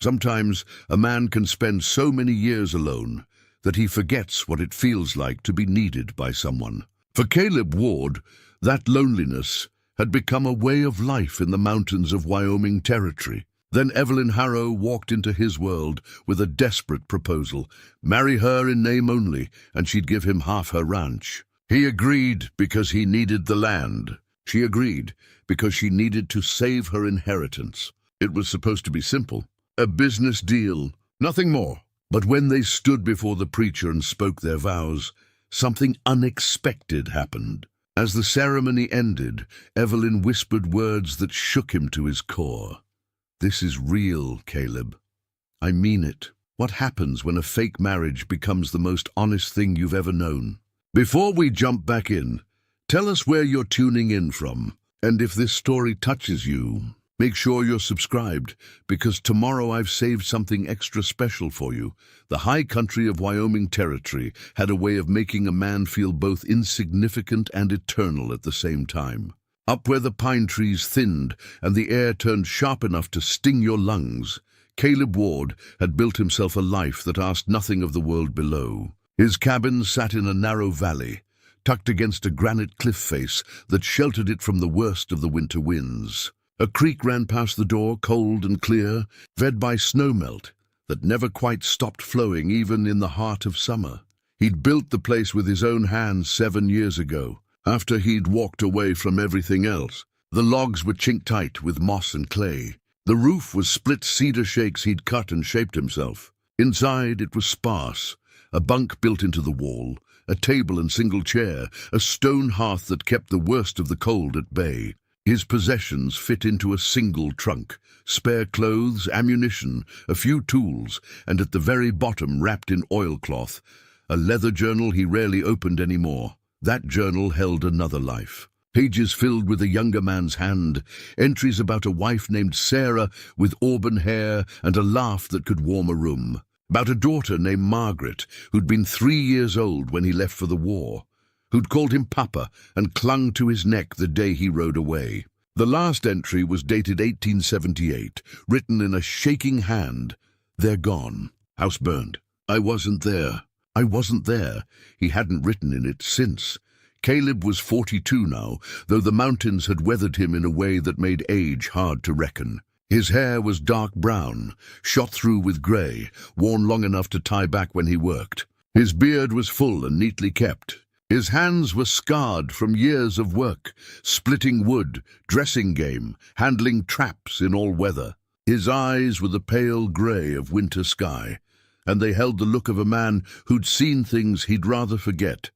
Sometimes a man can spend so many years alone that he forgets what it feels like to be needed by someone. For Caleb Ward, that loneliness had become a way of life in the mountains of Wyoming Territory. Then Evelyn Harrow walked into his world with a desperate proposal. Marry her in name only, and she'd give him half her ranch. He agreed because he needed the land. She agreed because she needed to save her inheritance. It was supposed to be simple. A business deal, nothing more. But when they stood before the preacher and spoke their vows, something unexpected happened. As the ceremony ended, Evelyn whispered words that shook him to his core. "This is real, Caleb. I mean it. What happens when a fake marriage becomes the most honest thing you've ever known?" Before we jump back in, tell us where you're tuning in from. And if this story touches you, make sure you're subscribed, because tomorrow I've saved something extra special for you. The high country of Wyoming Territory had a way of making a man feel both insignificant and eternal at the same time. Up where the pine trees thinned and the air turned sharp enough to sting your lungs, Caleb Ward had built himself a life that asked nothing of the world below. His cabin sat in a narrow valley, tucked against a granite cliff face that sheltered it from the worst of the winter winds. A creek ran past the door, cold and clear, fed by snowmelt that never quite stopped flowing even in the heart of summer. He'd built the place with his own hands 7 years ago, after he'd walked away from everything else. The logs were chinked tight with moss and clay. The roof was split cedar shakes he'd cut and shaped himself. Inside it was sparse, a bunk built into the wall, a table and single chair, a stone hearth that kept the worst of the cold at bay. His possessions fit into a single trunk, spare clothes, ammunition, a few tools, and at the very bottom, wrapped in oilcloth, a leather journal he rarely opened anymore. That journal held another life. Pages filled with a younger man's hand, entries about a wife named Sarah with auburn hair and a laugh that could warm a room. About a daughter named Margaret, who'd been 3 years old when he left for the war, who'd called him Papa and clung to his neck the day he rode away. The last entry was dated 1878, written in a shaking hand. "They're gone. House burned. I wasn't there. I wasn't there." He hadn't written in it since. Caleb was 42 now, though the mountains had weathered him in a way that made age hard to reckon. His hair was dark brown, shot through with grey, worn long enough to tie back when he worked. His beard was full and neatly kept. His hands were scarred from years of work, splitting wood, dressing game, handling traps in all weather. His eyes were the pale grey of winter sky, and they held the look of a man who'd seen things he'd rather forget.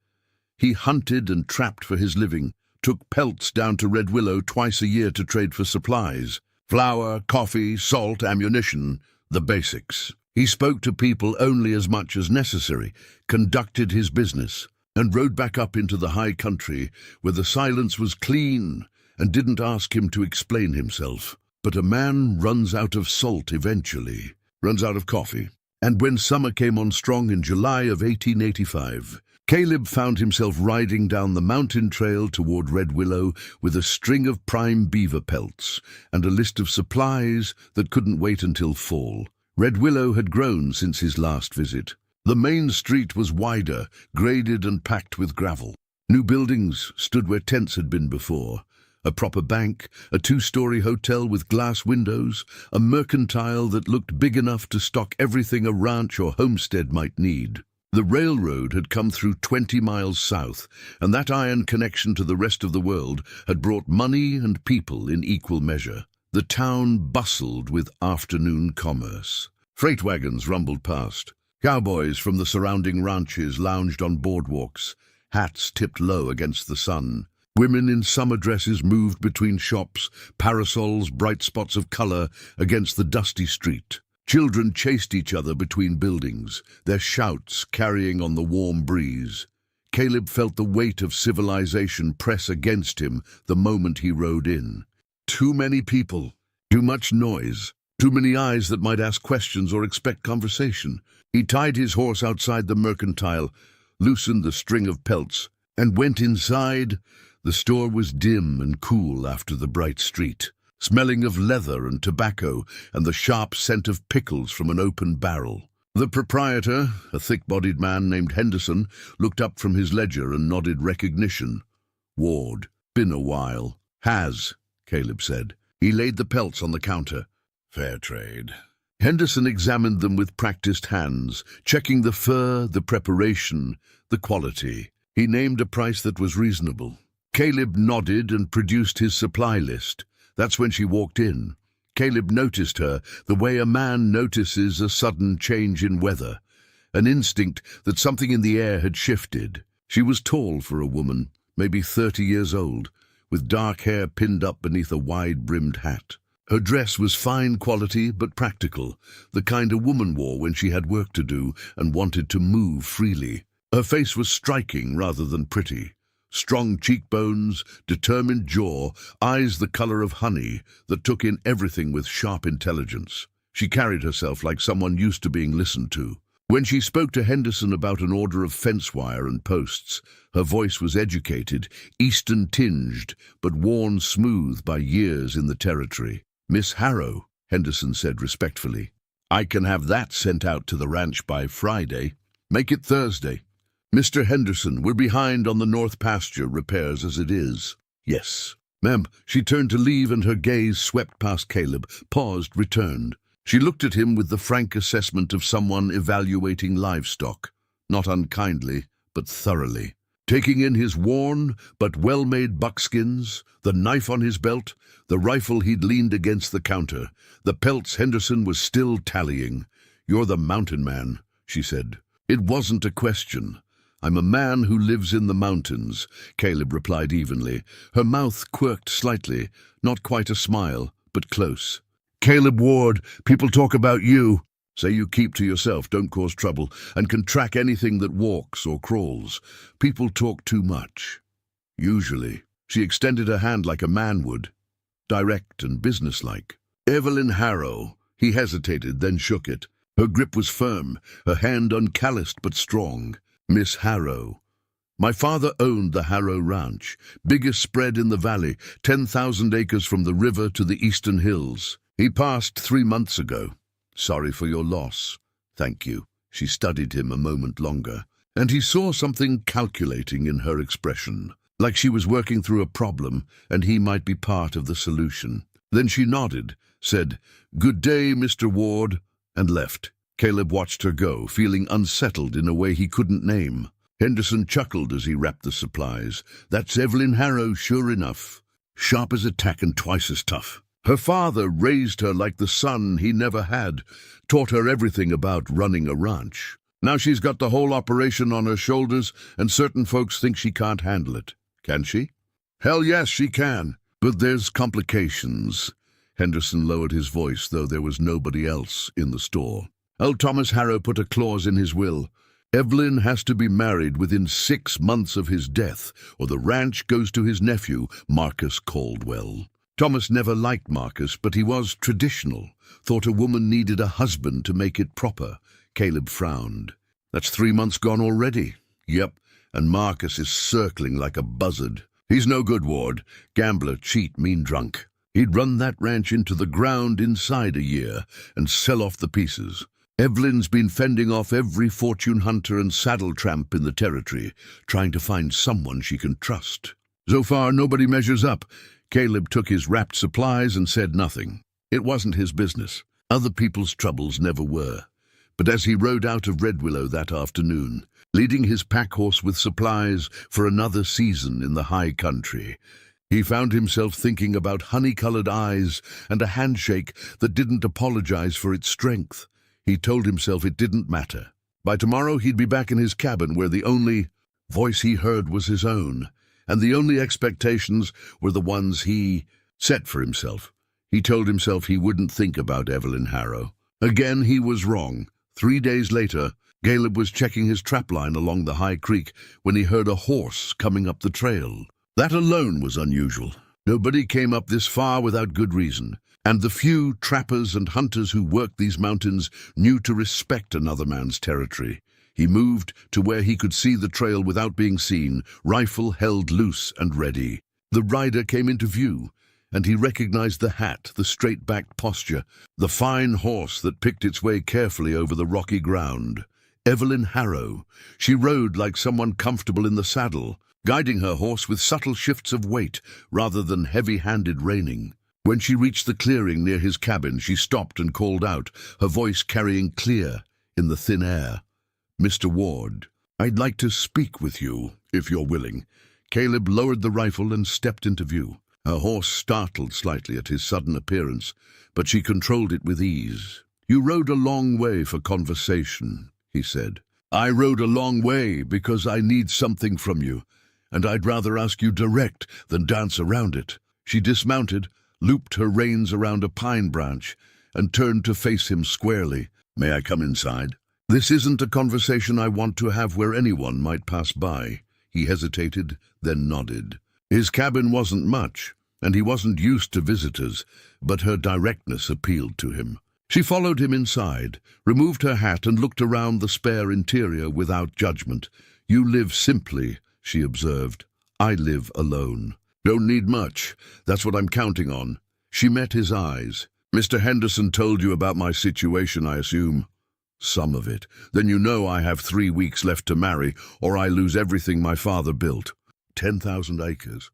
He hunted and trapped for his living, took pelts down to Red Willow twice a year to trade for supplies. Flour, coffee, salt, ammunition, the basics. He spoke to people only as much as necessary, conducted his business, and rode back up into the high country where the silence was clean and didn't ask him to explain himself. But a man runs out of salt eventually, runs out of coffee. And when summer came on strong in July of 1885, Caleb found himself riding down the mountain trail toward Red Willow with a string of prime beaver pelts and a list of supplies that couldn't wait until fall. Red Willow had grown since his last visit. The main street was wider, graded and packed with gravel. New buildings stood where tents had been before. A proper bank, a 2-story hotel with glass windows, a mercantile that looked big enough to stock everything a ranch or homestead might need. The railroad had come through 20 miles south, and that iron connection to the rest of the world had brought money and people in equal measure. The town bustled with afternoon commerce. Freight wagons rumbled past. Cowboys from the surrounding ranches lounged on boardwalks, hats tipped low against the sun. Women in summer dresses moved between shops, parasols, bright spots of color against the dusty street. Children chased each other between buildings, their shouts carrying on the warm breeze. Caleb felt the weight of civilization press against him the moment he rode in. Too many people, too much noise, too many eyes that might ask questions or expect conversation. He tied his horse outside the mercantile, loosened the string of pelts, and went inside. The store was dim and cool after the bright street. smelling of leather and tobacco and the sharp scent of pickles from an open barrel. The proprietor, a thick-bodied man named Henderson, looked up from his ledger and nodded recognition. "Ward, been a while." "Has," Caleb said. He laid the pelts on the counter. "Fair trade." Henderson examined them with practiced hands, checking the fur, the preparation, the quality. He named a price that was reasonable. Caleb nodded and produced his supply list. That's when she walked in. Caleb noticed her the way a man notices a sudden change in weather, an instinct that something in the air had shifted. She was tall for a woman, maybe 30 years old, with dark hair pinned up beneath a wide-brimmed hat. Her dress was fine quality but practical, the kind a woman wore when she had work to do and wanted to move freely. Her face was striking rather than pretty. Strong cheekbones, determined jaw, eyes the color of honey that took in everything with sharp intelligence. She carried herself like someone used to being listened to. When she spoke to Henderson about an order of fence wire and posts, her voice was educated, Eastern-tinged, but worn smooth by years in the territory. "Miss Harrow," Henderson said respectfully. "I can have that sent out to the ranch by Friday. Make it Thursday." "Mr. Henderson, we're behind on the north pasture repairs as it is." "Yes." "Ma'am," she turned to leave and her gaze swept past Caleb, paused, returned. She looked at him with the frank assessment of someone evaluating livestock, not unkindly, but thoroughly. Taking in his worn but well-made buckskins, the knife on his belt, the rifle he'd leaned against the counter, the pelts Henderson was still tallying. "You're the mountain man," she said. "It wasn't a question." "I'm a man who lives in the mountains," Caleb replied evenly. Her mouth quirked slightly, not quite a smile, but close. "Caleb Ward, people talk about you. Say you keep to yourself, don't cause trouble, and can track anything that walks or crawls. People talk too much." "Usually." She extended her hand like a man would, direct and businesslike. "Evelyn Harrow." He hesitated, then shook it. Her grip was firm, her hand uncalloused but strong. "Miss Harrow. My father owned the Harrow Ranch, biggest spread in the valley, 10,000 acres from the river to the eastern hills. He passed 3 months ago. Sorry for your loss." "Thank you." She studied him a moment longer, and he saw something calculating in her expression, like she was working through a problem and he might be part of the solution. Then she nodded, said, "Good day, Mr. Ward," and left. Caleb watched her go, feeling unsettled in a way he couldn't name. Henderson chuckled as he wrapped the supplies. "That's Evelyn Harrow, sure enough. Sharp as a tack and twice as tough. Her father raised her like the son he never had, taught her everything about running a ranch. Now she's got the whole operation on her shoulders, and certain folks think she can't handle it. Can she?" "Hell yes, she can. But there's complications." Henderson lowered his voice, though there was nobody else in the store. Old Thomas Harrow put a clause in his will. Evelyn has to be married within 6 months of his death, or the ranch goes to his nephew, Marcus Caldwell. Thomas never liked Marcus, but he was traditional, thought a woman needed a husband to make it proper. Caleb frowned. "That's 3 months gone already." "Yep, and Marcus is circling like a buzzard. He's no good, Ward. Gambler, cheat, mean drunk. He'd run that ranch into the ground inside a year and sell off the pieces. Evelyn's been fending off every fortune hunter and saddle tramp in the territory, trying to find someone she can trust. So far, nobody measures up." Caleb took his wrapped supplies and said nothing. It wasn't his business. Other people's troubles never were. But as he rode out of Red Willow that afternoon, leading his pack horse with supplies for another season in the high country, he found himself thinking about honey-colored eyes and a handshake that didn't apologize for its strength. He told himself it didn't matter. By tomorrow he'd be back in his cabin where the only voice he heard was his own, and the only expectations were the ones he set for himself. He told himself he wouldn't think about Evelyn Harrow. Again, he was wrong. 3 days later, Caleb was checking his trapline along the high creek when he heard a horse coming up the trail. That alone was unusual. Nobody came up this far without good reason, and the few trappers and hunters who worked these mountains knew to respect another man's territory. He moved to where he could see the trail without being seen, rifle held loose and ready. The rider came into view, and he recognized the hat, the straight-backed posture, the fine horse that picked its way carefully over the rocky ground. Evelyn Harrow. She rode like someone comfortable in the saddle, guiding her horse with subtle shifts of weight rather than heavy-handed reining. When she reached the clearing near his cabin, she stopped and called out, her voice carrying clear in the thin air. "Mr. Ward, I'd like to speak with you, if you're willing." Caleb lowered the rifle and stepped into view. Her horse startled slightly at his sudden appearance, but she controlled it with ease. "You rode a long way for conversation," he said. "I rode a long way because I need something from you, and I'd rather ask you direct than dance around it." She dismounted, looped her reins around a pine branch, and turned to face him squarely. "May I come inside?" "This isn't a conversation I want to have where anyone might pass by." He hesitated, then nodded. His cabin wasn't much, and he wasn't used to visitors, but her directness appealed to him. She followed him inside, removed her hat and looked around the spare interior without judgment. "You live simply," she observed. "I live alone. Don't need much. That's what I'm counting on." She met his eyes. "Mr. Henderson told you about my situation, I assume?" "Some of it. Then you know I have 3 weeks left to marry, or I lose everything my father built. 10,000 acres.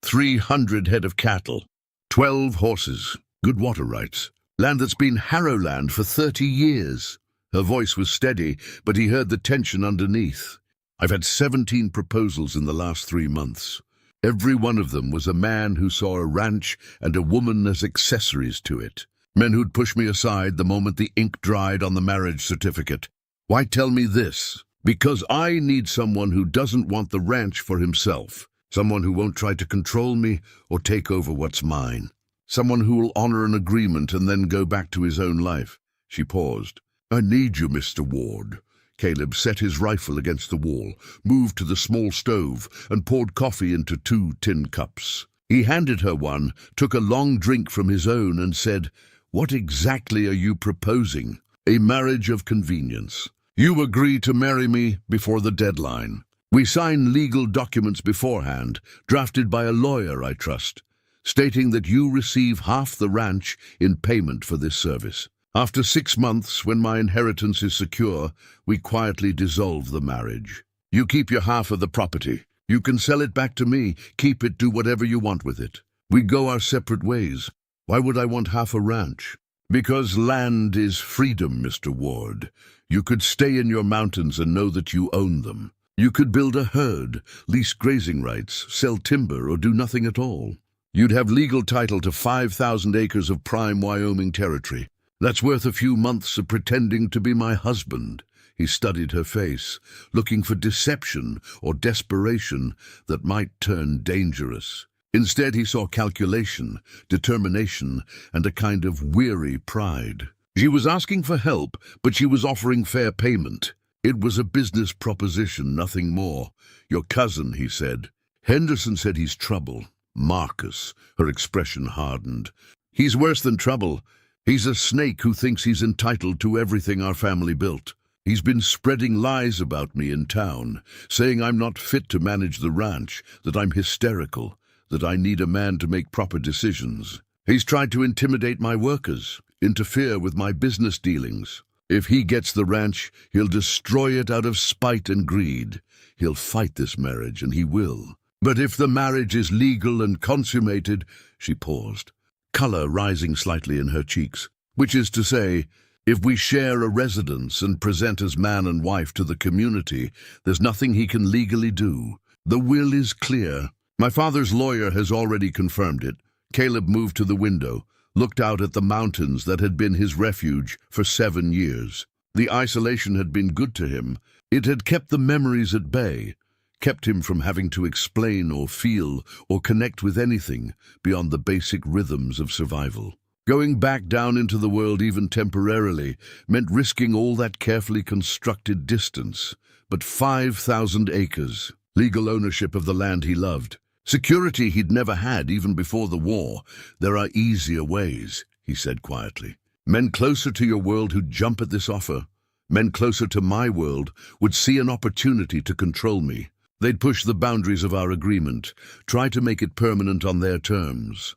300 head of cattle. 12 horses. Good water rights. Land that's been Harrowland for 30 years. Her voice was steady, but he heard the tension underneath. "I've had 17 proposals in the last 3 months. Every one of them was a man who saw a ranch and a woman as accessories to it. Men who'd push me aside the moment the ink dried on the marriage certificate. Why tell me this? Because I need someone who doesn't want the ranch for himself. Someone who won't try to control me or take over what's mine. Someone who will honor an agreement and then go back to his own life." She paused. "I need you, Mr. Ward." Caleb set his rifle against the wall, moved to the small stove, and poured coffee into 2 tin cups. He handed her one, took a long drink from his own, and said, "What exactly are you proposing?" "A marriage of convenience. You agree to marry me before the deadline. We sign legal documents beforehand, drafted by a lawyer I trust, stating that you receive half the ranch in payment for this service. After 6 months, when my inheritance is secure, we quietly dissolve the marriage. You keep your half of the property. You can sell it back to me, keep it, do whatever you want with it. We go our separate ways. Why would I want half a ranch? Because land is freedom, Mr. Ward. You could stay in your mountains and know that you own them. You could build a herd, lease grazing rights, sell timber, or do nothing at all. You'd have legal title to 5,000 acres of prime Wyoming territory. That's worth a few months of pretending to be my husband." He studied her face, looking for deception or desperation that might turn dangerous. Instead, he saw calculation, determination, and a kind of weary pride. She was asking for help, but she was offering fair payment. It was a business proposition, nothing more. "Your cousin," he said. "Henderson said he's trouble." "Marcus," her expression hardened. "He's worse than trouble. He's a snake who thinks he's entitled to everything our family built. He's been spreading lies about me in town, saying I'm not fit to manage the ranch, that I'm hysterical, that I need a man to make proper decisions. He's tried to intimidate my workers, interfere with my business dealings. If he gets the ranch, he'll destroy it out of spite and greed. He'll fight this marriage, and he will. But if the marriage is legal and consummated," she paused, color rising slightly in her cheeks, "which is to say, if we share a residence and present as man and wife to the community, there's nothing he can legally do. The will is clear. My father's lawyer has already confirmed it." Caleb moved to the window, looked out at the mountains that had been his refuge for 7 years. The isolation had been good to him. It had kept the memories at bay, kept him from having to explain or feel or connect with anything beyond the basic rhythms of survival. Going back down into the world even temporarily meant risking all that carefully constructed distance, but 5,000 acres, legal ownership of the land he loved, security he'd never had even before the war. "There are easier ways," he said quietly. "Men closer to your world who'd jump at this offer, men closer to my world, would see an opportunity to control me. They'd push the boundaries of our agreement, try to make it permanent on their terms.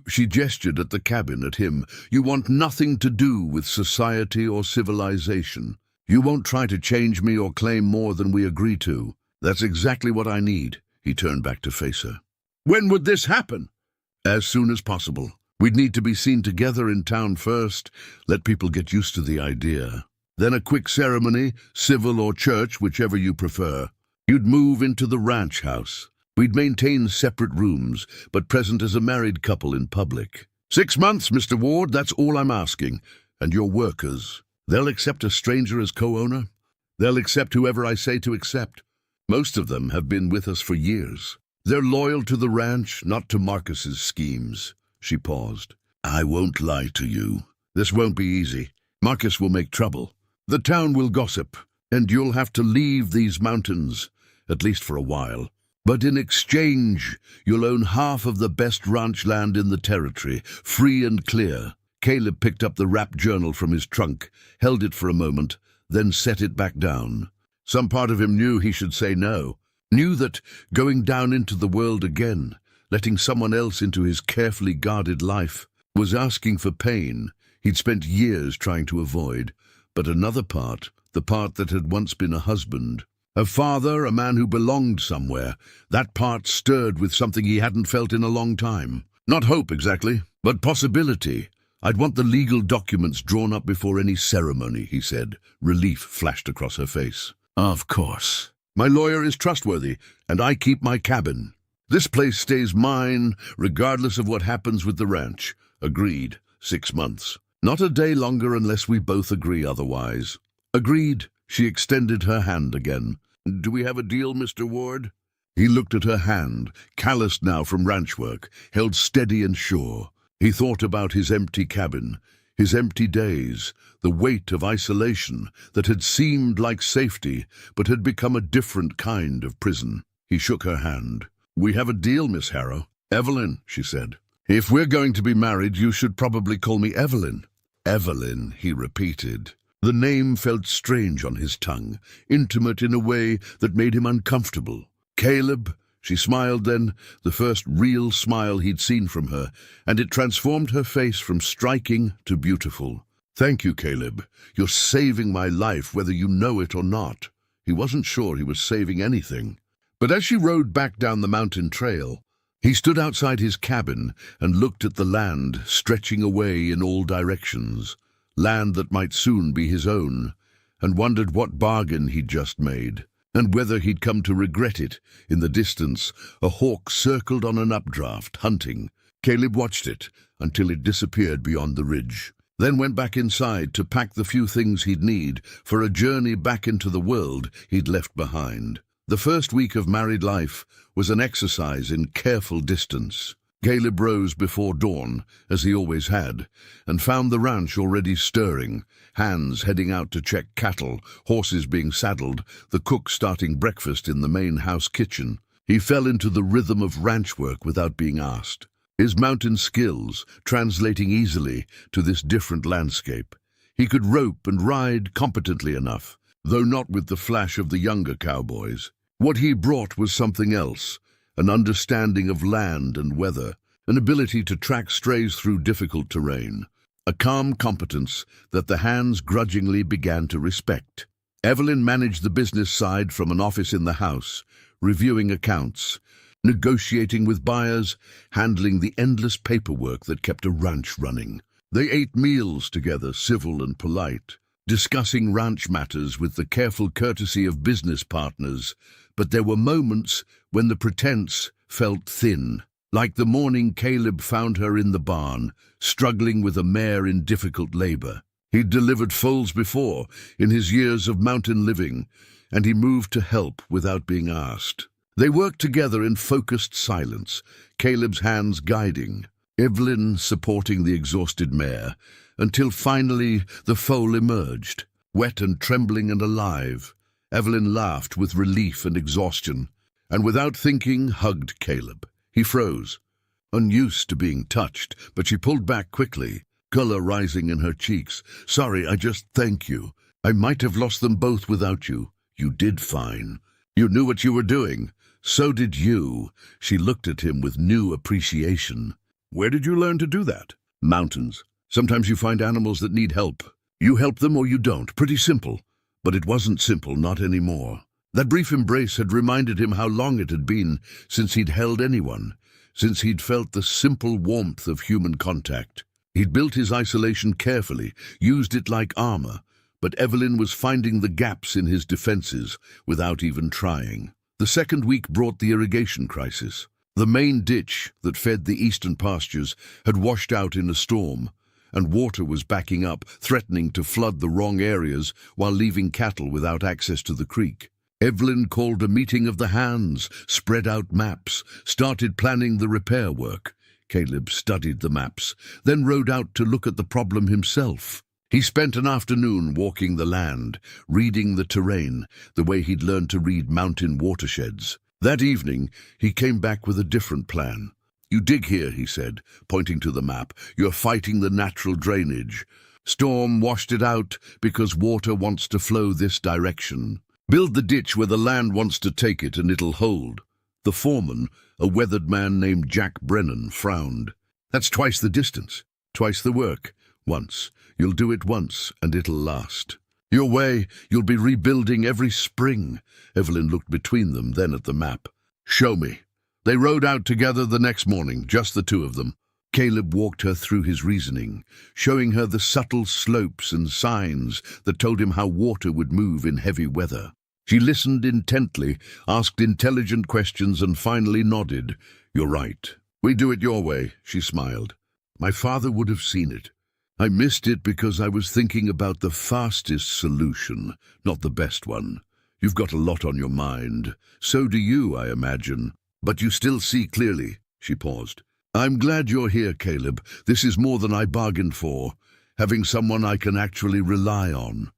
She gestured at the cabin, at him. You want nothing to do with society or civilization. You won't try to change me or claim more than we agree to. That's exactly what I need. He turned back to face her. When would this happen? As soon as possible. We'd need to be seen together in town first, let people get used to the idea. Then a quick ceremony, civil or church, whichever you prefer. You'd move into the ranch house. We'd maintain separate rooms, but present as a married couple in public. 6 months, Mr. Ward, that's all I'm asking. And your workers, they'll accept a stranger as co-owner? They'll accept whoever I say to accept. Most of them have been with us for years. They're loyal to the ranch, not to Marcus's schemes. She paused. I won't lie to you. This won't be easy. Marcus will make trouble. The town will gossip, and you'll have to leave these mountains, at least for a while. But in exchange, you'll own half of the best ranch land in the territory, free and clear. Caleb picked up the wrapped journal from his trunk, held it for a moment, then set it back down. Some part of him knew he should say no, knew that going down into the world again, letting someone else into his carefully guarded life, was asking for pain he'd spent years trying to avoid. But another part, the part that had once been a husband, a father, a man who belonged somewhere, that part stirred with something he hadn't felt in a long time. Not hope exactly, but possibility. I'd want the legal documents drawn up before any ceremony, he said. Relief flashed across her face. Of course. My lawyer is trustworthy, and I keep my cabin. This place stays mine, regardless of what happens with the ranch. Agreed. 6 months. Not a day longer unless we both agree otherwise. Agreed. She extended her hand again. Do we have a deal, Mr. Ward? He looked at her hand, calloused now from ranch work, held steady and sure. He thought about his empty cabin, his empty days, the weight of isolation that had seemed like safety but had become a different kind of prison. He shook her hand. We have a deal, Miss Harrow. Evelyn, she said. If we're going to be married, you should probably call me Evelyn. Evelyn, he repeated. The name felt strange on his tongue, intimate in a way that made him uncomfortable. Caleb, she smiled then, the first real smile he'd seen from her, and it transformed her face from striking to beautiful. Thank you, Caleb. You're saving my life, whether you know it or not. He wasn't sure he was saving anything. But as she rode back down the mountain trail, he stood outside his cabin and looked at the land stretching away in all directions, land that might soon be his own, and wondered what bargain he'd just made, and whether he'd come to regret it. In the distance, a hawk circled on an updraft, hunting. Caleb watched it until it disappeared beyond the ridge, then went back inside to pack the few things he'd need for a journey back into the world he'd left behind. The first week of married life was an exercise in careful distance. Caleb rose before dawn, as he always had, and found the ranch already stirring, hands heading out to check cattle, horses being saddled, the cook starting breakfast in the main house kitchen. He fell into the rhythm of ranch work without being asked, his mountain skills translating easily to this different landscape. He could rope and ride competently enough, though not with the flash of the younger cowboys. What he brought was something else, an understanding of land and weather, an ability to track strays through difficult terrain, a calm competence that the hands grudgingly began to respect. Evelyn managed the business side from an office in the house, reviewing accounts, negotiating with buyers, handling the endless paperwork that kept a ranch running. They ate meals together, civil and polite, discussing ranch matters with the careful courtesy of business partners, but there were moments when the pretense felt thin, like the morning Caleb found her in the barn, struggling with a mare in difficult labor. He'd delivered foals before, in his years of mountain living, and he moved to help without being asked. They worked together in focused silence, Caleb's hands guiding, Evelyn supporting the exhausted mare, until finally the foal emerged, wet and trembling and alive. Evelyn laughed with relief and exhaustion, and without thinking hugged Caleb. He froze, unused to being touched, but she pulled back quickly, color rising in her cheeks. Sorry, I just thank you. I might have lost them both without you. You did fine. You knew what you were doing. So did you. She looked at him with new appreciation. Where did you learn to do that? Mountains. Sometimes you find animals that need help. You help them or you don't. Pretty simple. But it wasn't simple, not anymore. That brief embrace had reminded him how long it had been since he'd held anyone, since he'd felt the simple warmth of human contact. He'd built his isolation carefully, used it like armor, but Evelyn was finding the gaps in his defenses without even trying. The second week brought the irrigation crisis. The main ditch that fed the eastern pastures had washed out in a storm, and water was backing up, threatening to flood the wrong areas while leaving cattle without access to the creek. Evelyn called a meeting of the hands, spread out maps, started planning the repair work. Caleb studied the maps, then rode out to look at the problem himself. He spent an afternoon walking the land, reading the terrain, the way he'd learned to read mountain watersheds. That evening, he came back with a different plan. "You dig here," he said, pointing to the map. "You're fighting the natural drainage. Storm washed it out because water wants to flow this direction. Build the ditch where the land wants to take it and it'll hold." The foreman, a weathered man named Jack Brennan, frowned. "That's twice the distance, twice the work. Once. You'll do it once, and it'll last. Your way, you'll be rebuilding every spring." Evelyn looked between them, then at the map. "Show me." They rode out together the next morning, just the two of them. Caleb walked her through his reasoning, showing her the subtle slopes and signs that told him how water would move in heavy weather. She listened intently, asked intelligent questions, and finally nodded. "You're right. We do it your way," she smiled. "My father would have seen it. I missed it because I was thinking about the fastest solution, not the best one. You've got a lot on your mind. So do you, I imagine. But you still see clearly." She paused. "I'm glad you're here, Caleb. This is more than I bargained for. Having someone I can actually rely on."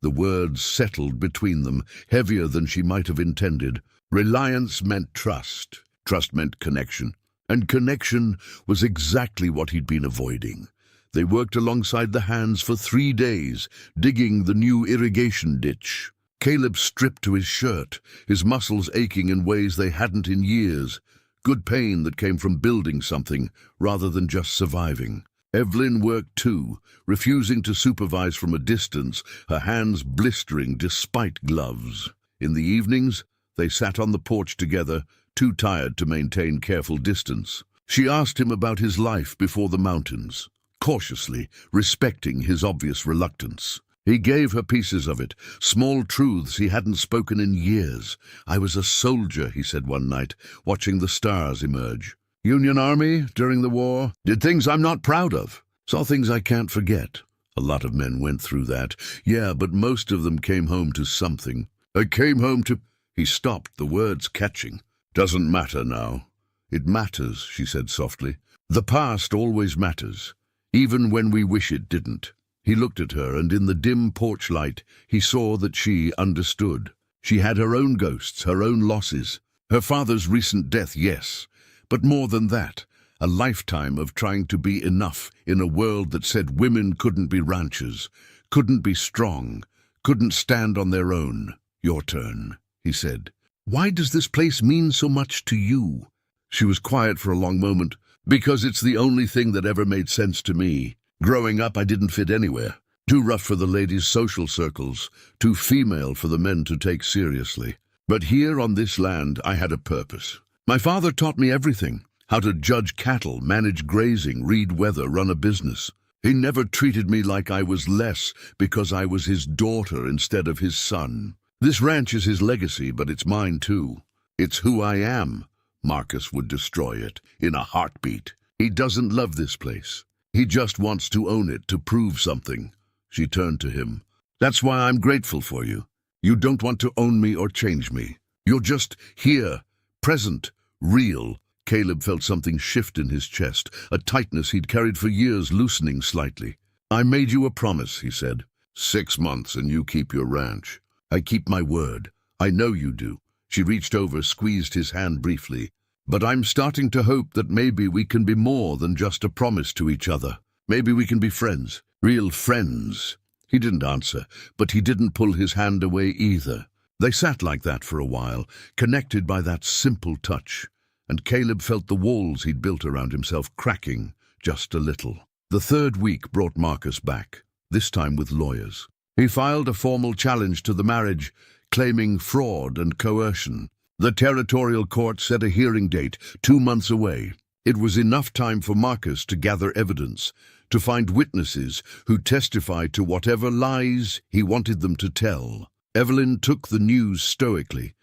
The words settled between them, heavier than she might have intended. Reliance meant trust. Trust meant connection. And connection was exactly what he'd been avoiding. They worked alongside the hands for 3 days, digging the new irrigation ditch. Caleb stripped to his shirt, his muscles aching in ways they hadn't in years. Good pain that came from building something, rather than just surviving. Evelyn worked too, refusing to supervise from a distance, her hands blistering despite gloves. In the evenings, they sat on the porch together, too tired to maintain careful distance. She asked him about his life before the mountains, cautiously, respecting his obvious reluctance. He gave her pieces of it, small truths he hadn't spoken in years. "I was a soldier," he said one night, watching the stars emerge. "Union Army, during the war. Did things I'm not proud of. Saw things I can't forget. A lot of men went through that. Yeah, but most of them came home to something. I came home to—" He stopped, the words catching. "Doesn't matter now." "It matters," she said softly. "The past always matters, even when we wish it didn't." He looked at her, and in the dim porch light, he saw that she understood. She had her own ghosts, her own losses. Her father's recent death, yes, but more than that, a lifetime of trying to be enough in a world that said women couldn't be ranchers, couldn't be strong, couldn't stand on their own. "Your turn," he said. "Why does this place mean so much to you?" She was quiet for a long moment. "Because it's the only thing that ever made sense to me. Growing up, I didn't fit anywhere. Too rough for the ladies' social circles, too female for the men to take seriously. But here on this land, I had a purpose. My father taught me everything. How to judge cattle, manage grazing, read weather, run a business. He never treated me like I was less because I was his daughter instead of his son. This ranch is his legacy, but it's mine too. It's who I am. Marcus would destroy it in a heartbeat. He doesn't love this place. He just wants to own it, to prove something." She turned to him. "That's why I'm grateful for you. You don't want to own me or change me. You're just here, present, real." Caleb felt something shift in his chest, a tightness he'd carried for years loosening slightly. "I made you a promise," he said. 6 months and you keep your ranch. I keep my word. I know you do." She reached over, squeezed his hand briefly. "But I'm starting to hope that maybe we can be more than just a promise to each other. Maybe we can be friends, real friends." He didn't answer, but he didn't pull his hand away either. They sat like that for a while, connected by that simple touch. and Caleb felt the walls he'd built around himself cracking just a little. The third week brought Marcus back, this time with lawyers. He filed a formal challenge to the marriage, claiming fraud and coercion. The territorial court set a hearing date 2 months away. It was enough time for Marcus to gather evidence, to find witnesses who testified to whatever lies he wanted them to tell. Evelyn took the news stoically,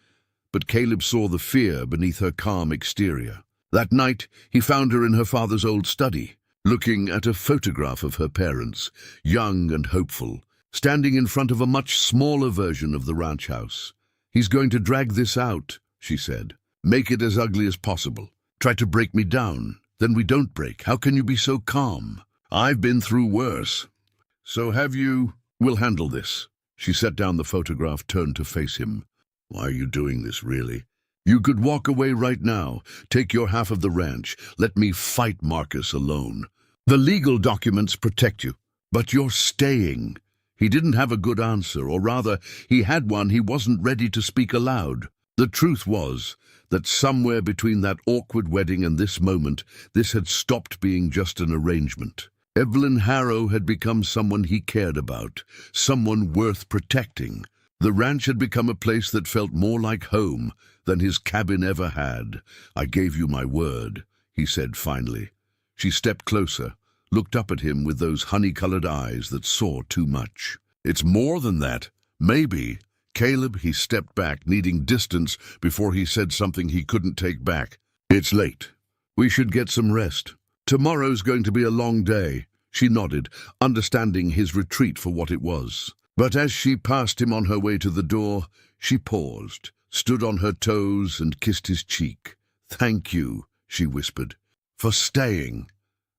but Caleb saw the fear beneath her calm exterior. That night, he found her in her father's old study, looking at a photograph of her parents, young and hopeful, standing in front of a much smaller version of the ranch house. "He's going to drag this out," she said. "Make it as ugly as possible. Try to break me down. Then we don't break. How can you be so calm? I've been through worse. So have you. We'll handle this." She set down the photograph, turned to face him. "Why are you doing this, really? You could walk away right now, take your half of the ranch, let me fight Marcus alone. The legal documents protect you, but you're staying." He didn't have a good answer, or rather, he had one he wasn't ready to speak aloud. The truth was that somewhere between that awkward wedding and this moment, this had stopped being just an arrangement. Evelyn Harrow had become someone he cared about, someone worth protecting. The ranch had become a place that felt more like home than his cabin ever had. "I gave you my word," he said finally. She stepped closer, looked up at him with those honey-colored eyes that saw too much. "It's more than that. Maybe." "Caleb," he stepped back, needing distance before he said something he couldn't take back. "It's late. We should get some rest. Tomorrow's going to be a long day." She nodded, understanding his retreat for what it was. But as she passed him on her way to the door, she paused, stood on her toes and kissed his cheek. "Thank you," she whispered, "for staying."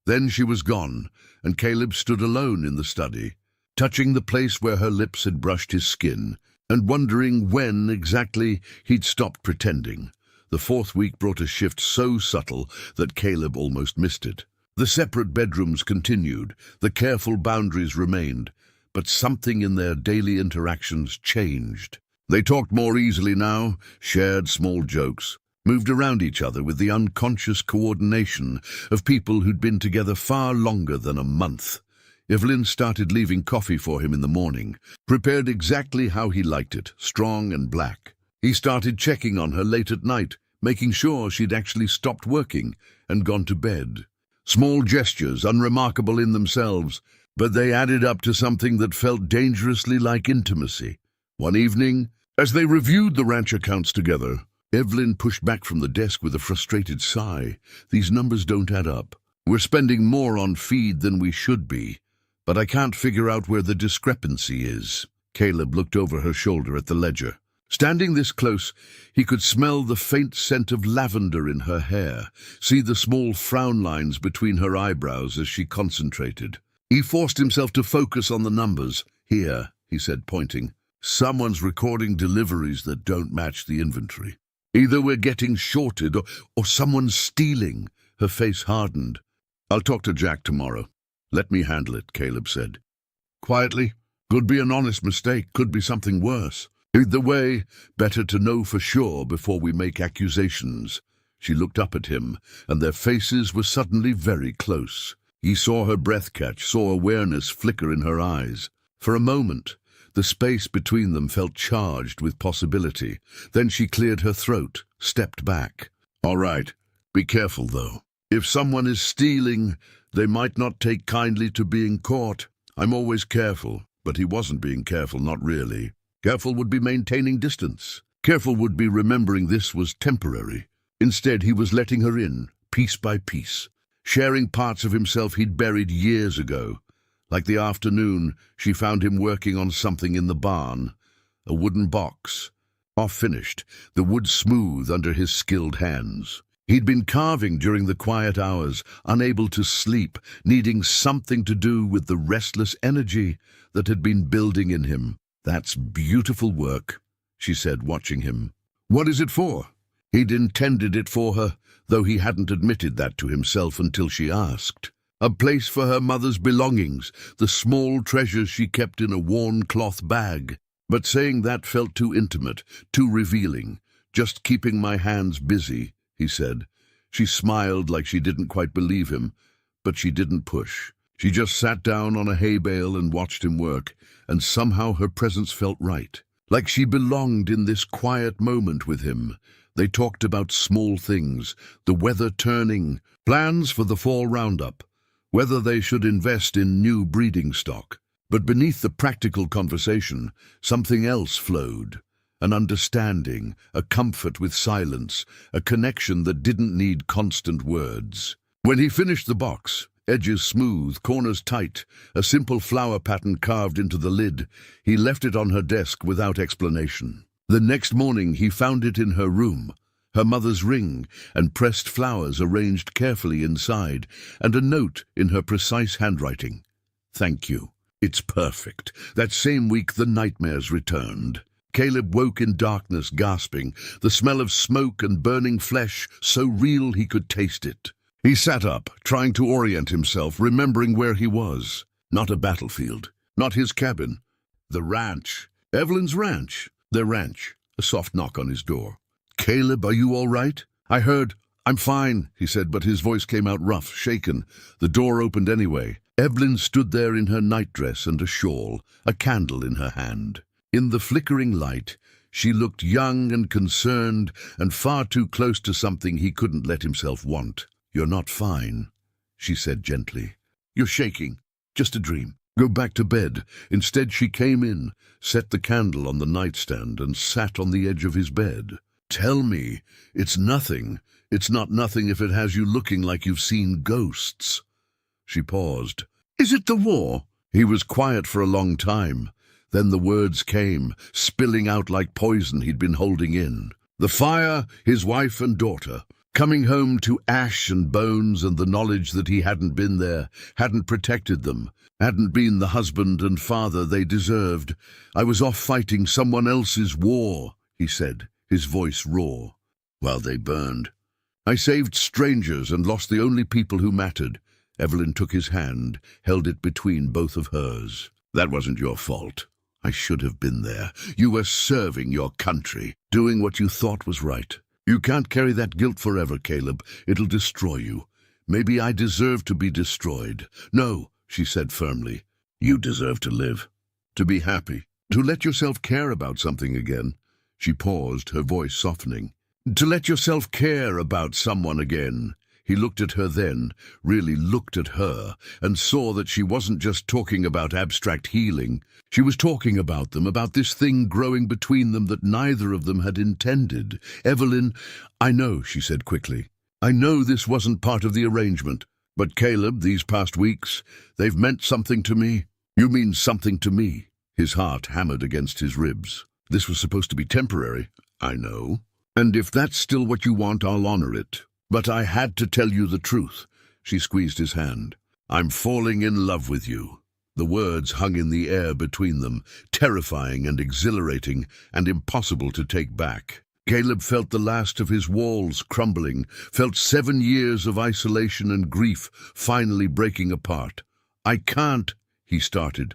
Then she was gone, and Caleb stood alone in the study, touching the place where her lips had brushed his skin, and wondering when exactly he'd stopped pretending. The fourth week brought a shift so subtle that Caleb almost missed it. The separate bedrooms continued, the careful boundaries remained, but something in their daily interactions changed. They talked more easily now, shared small jokes, moved around each other with the unconscious coordination of people who'd been together far longer than a month. Evelyn started leaving coffee for him in the morning, prepared exactly how he liked it, strong and black. He started checking on her late at night, making sure she'd actually stopped working and gone to bed. Small gestures, unremarkable in themselves, but they added up to something that felt dangerously like intimacy. One evening, as they reviewed the ranch accounts together, Evelyn pushed back from the desk with a frustrated sigh. "These numbers don't add up. We're spending more on feed than we should be, but I can't figure out where the discrepancy is." Caleb looked over her shoulder at the ledger. Standing this close, he could smell the faint scent of lavender in her hair, see the small frown lines between her eyebrows as she concentrated. He forced himself to focus on the numbers. "Here," he said, pointing. "Someone's recording deliveries that don't match the inventory. Either we're getting shorted or someone's stealing." Her face hardened. "I'll talk to Jack tomorrow. Let me handle it," Caleb said. Quietly, "Could be an honest mistake, could be something worse. Either way, better to know for sure before we make accusations." She looked up at him, and their faces were suddenly very close. He saw her breath catch, saw awareness flicker in her eyes. For a moment, the space between them felt charged with possibility. Then she cleared her throat, stepped back. "All right, be careful, though. If someone is stealing, they might not take kindly to being caught. I'm always careful, but he wasn't being careful, not really. Careful would be maintaining distance. Careful would be remembering this was temporary. Instead, he was letting her in, piece by piece, sharing parts of himself he'd buried years ago. Like the afternoon, she found him working on something in the barn, a wooden box. Half-finished, the wood smooth under his skilled hands. He'd been carving during the quiet hours, unable to sleep, needing something to do with the restless energy that had been building in him. "That's beautiful work," she said, watching him. "What is it for?" He'd intended it for her, though he hadn't admitted that to himself until she asked. A place for her mother's belongings, the small treasures she kept in a worn cloth bag. But saying that felt too intimate, too revealing. "Just keeping my hands busy," he said. She smiled like she didn't quite believe him, but she didn't push. She just sat down on a hay bale and watched him work, and somehow her presence felt right. Like she belonged in this quiet moment with him. They talked about small things, the weather turning, plans for the fall roundup, whether they should invest in new breeding stock. But beneath the practical conversation, something else flowed. An understanding, a comfort with silence, a connection that didn't need constant words. When he finished the box, edges smooth, corners tight, a simple flower pattern carved into the lid, he left it on her desk without explanation. The next morning he found it in her room, her mother's ring, and pressed flowers arranged carefully inside, and a note in her precise handwriting. "Thank you. It's perfect." That same week the nightmares returned. Caleb woke in darkness, gasping, the smell of smoke and burning flesh so real he could taste it. He sat up, trying to orient himself, remembering where he was. Not a battlefield, not his cabin. The ranch. Evelyn's ranch. Their ranch. A soft knock on his door. "Caleb, are you all right?" "I heard." "I'm fine," he said, but his voice came out rough, shaken. The door opened anyway. Evelyn stood there in her nightdress and a shawl, a candle in her hand. In the flickering light, she looked young and concerned and far too close to something he couldn't let himself want. "You're not fine," she said gently. "You're shaking. Just a dream. Go back to bed." Instead, she came in, set the candle on the nightstand, and sat on the edge of his bed. "Tell me, it's nothing. It's not nothing if it has you looking like you've seen ghosts." She paused. "Is it the war?" He was quiet for a long time. Then the words came, spilling out like poison he'd been holding in. The fire, his wife and daughter. Coming home to ash and bones and the knowledge that he hadn't been there, hadn't protected them, hadn't been the husband and father they deserved. "I was off fighting someone else's war," he said, his voice raw, while they burned. "I saved strangers and lost the only people who mattered." Evelyn took his hand, held it between both of hers. "That wasn't your fault. I should have been there. You were serving your country, doing what you thought was right. You can't carry that guilt forever, Caleb. It'll destroy you. Maybe I deserve to be destroyed." "No," she said firmly. "You deserve to live, to be happy, to let yourself care about something again." She paused, her voice softening. "To let yourself care about someone again." He looked at her then, really looked at her, and saw that she wasn't just talking about abstract healing. She was talking about them, about this thing growing between them that neither of them had intended. "Evelyn, I know," she said quickly. "I know this wasn't part of the arrangement. But Caleb, these past weeks, they've meant something to me." "You mean something to me?" His heart hammered against his ribs. "This was supposed to be temporary." "I know. And if that's still what you want, I'll honor it. But I had to tell you the truth." She squeezed his hand. "I'm falling in love with you." The words hung in the air between them, terrifying and exhilarating and impossible to take back. Caleb felt the last of his walls crumbling, felt 7 years of isolation and grief finally breaking apart. "I can't," he started,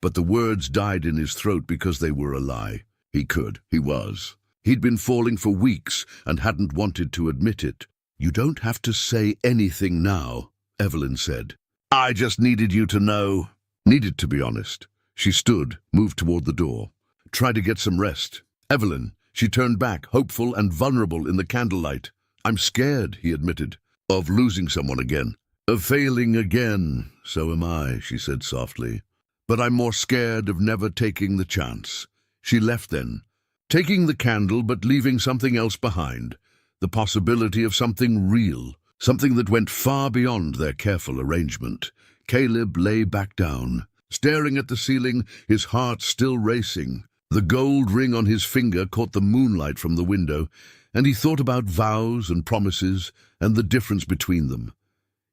but the words died in his throat because they were a lie. He could, he was. He'd been falling for weeks and hadn't wanted to admit it. "You don't have to say anything now," Evelyn said. "I just needed you to know." Needed to be honest. She stood, moved toward the door. "Try to get some rest." "Evelyn," she turned back, hopeful and vulnerable in the candlelight. "I'm scared," he admitted, "of losing someone again. Of failing again." "So am I," she said softly. "But I'm more scared of never taking the chance." She left then, taking the candle but leaving something else behind. The possibility of something real, something that went far beyond their careful arrangement. Caleb lay back down, staring at the ceiling, his heart still racing. The gold ring on his finger caught the moonlight from the window, and he thought about vows and promises and the difference between them.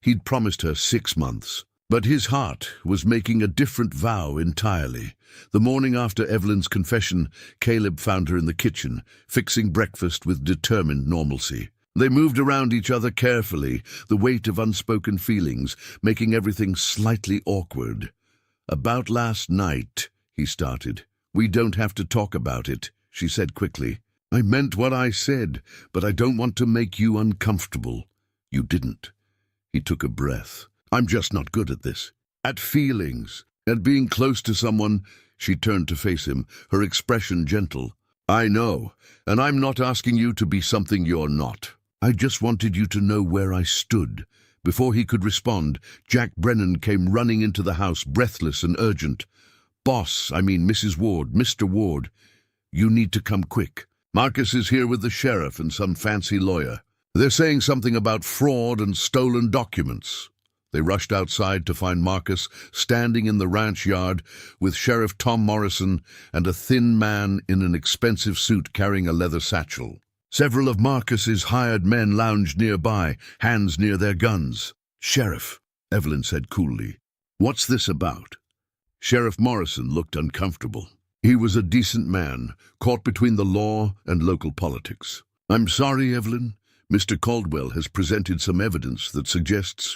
He'd promised her 6 months, but his heart was making a different vow entirely. The morning after Evelyn's confession, Caleb found her in the kitchen, fixing breakfast with determined normalcy. They moved around each other carefully, the weight of unspoken feelings, making everything slightly awkward. "About last night," he started. "We don't have to talk about it," she said quickly. "I meant what I said, but I don't want to make you uncomfortable." You didn't. He took a breath. I'm just not good at this. At feelings. At being close to someone. She turned to face him, her expression gentle. I know, and I'm not asking you to be something you're not. I just wanted you to know where I stood. Before he could respond, Jack Brennan came running into the house, breathless and urgent. Mrs. Ward, Mr. Ward, you need to come quick. Marcus is here with the sheriff and some fancy lawyer. They're saying something about fraud and stolen documents. They rushed outside to find Marcus standing in the ranch yard with Sheriff Tom Morrison and a thin man in an expensive suit carrying a leather satchel. Several of Marcus's hired men lounged nearby, hands near their guns. Sheriff, Evelyn said coolly, what's this about? Sheriff Morrison looked uncomfortable. He was a decent man, caught between the law and local politics. I'm sorry, Evelyn. Mr. Caldwell has presented some evidence that suggests,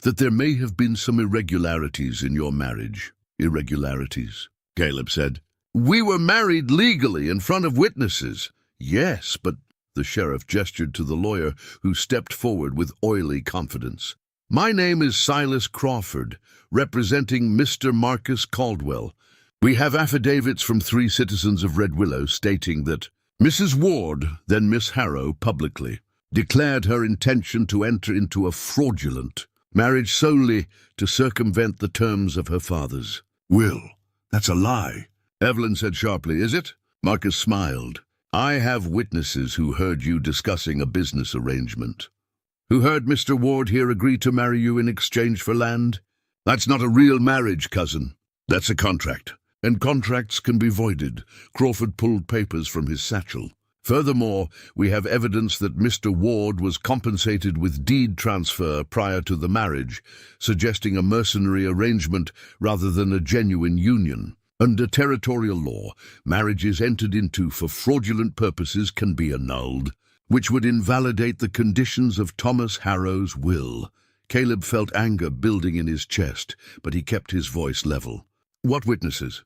that there may have been some irregularities in your marriage. Irregularities, Caleb said. We were married legally in front of witnesses. Yes, but the sheriff gestured to the lawyer, who stepped forward with oily confidence. My name is Silas Crawford, representing Mr. Marcus Caldwell. We have affidavits from 3 citizens of Red Willow stating that Mrs. Ward, then Miss Harrow, publicly declared her intention to enter into a fraudulent marriage solely to circumvent the terms of her father's will. That's a lie, Evelyn said sharply. Is it? Marcus smiled. I have witnesses who heard you discussing a business arrangement. Who heard Mr. Ward here agree to marry you in exchange for land? That's not a real marriage, cousin. That's a contract. And contracts can be voided. Crawford pulled papers from his satchel. Furthermore, we have evidence that Mr. Ward was compensated with deed transfer prior to the marriage, suggesting a mercenary arrangement rather than a genuine union. Under territorial law, marriages entered into for fraudulent purposes can be annulled, which would invalidate the conditions of Thomas Harrow's will. Caleb felt anger building in his chest, but he kept his voice level. What witnesses?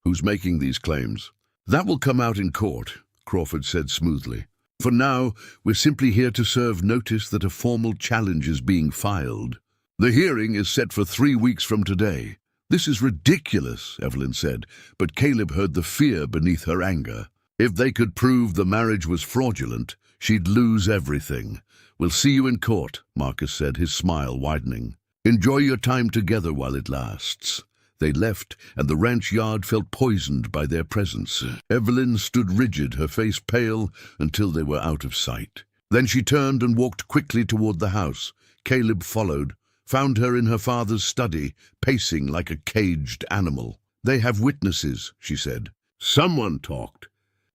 Who's making these claims? That will come out in court, Crawford said smoothly. For now, we're simply here to serve notice that a formal challenge is being filed. The hearing is set for 3 weeks from today. This is ridiculous, Evelyn said, but Caleb heard the fear beneath her anger. If they could prove the marriage was fraudulent, she'd lose everything. We'll see you in court, Marcus said, his smile widening. Enjoy your time together while it lasts. They left, and the ranch yard felt poisoned by their presence. Evelyn stood rigid, her face pale, until they were out of sight. Then she turned and walked quickly toward the house. Caleb followed, found her in her father's study, pacing like a caged animal. They have witnesses, she said. Someone talked.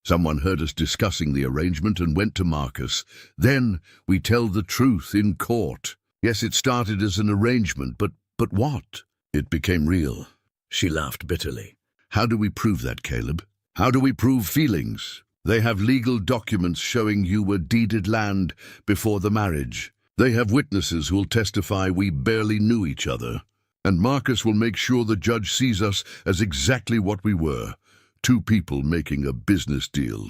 Someone heard us discussing the arrangement and went to Marcus. Then we tell the truth in court. Yes, it started as an arrangement, but what? It became real. She laughed bitterly. How do we prove that, Caleb? How do we prove feelings? They have legal documents showing you were deeded land before the marriage. They have witnesses who will testify we barely knew each other. And Marcus will make sure the judge sees us as exactly what we were. 2 people making a business deal.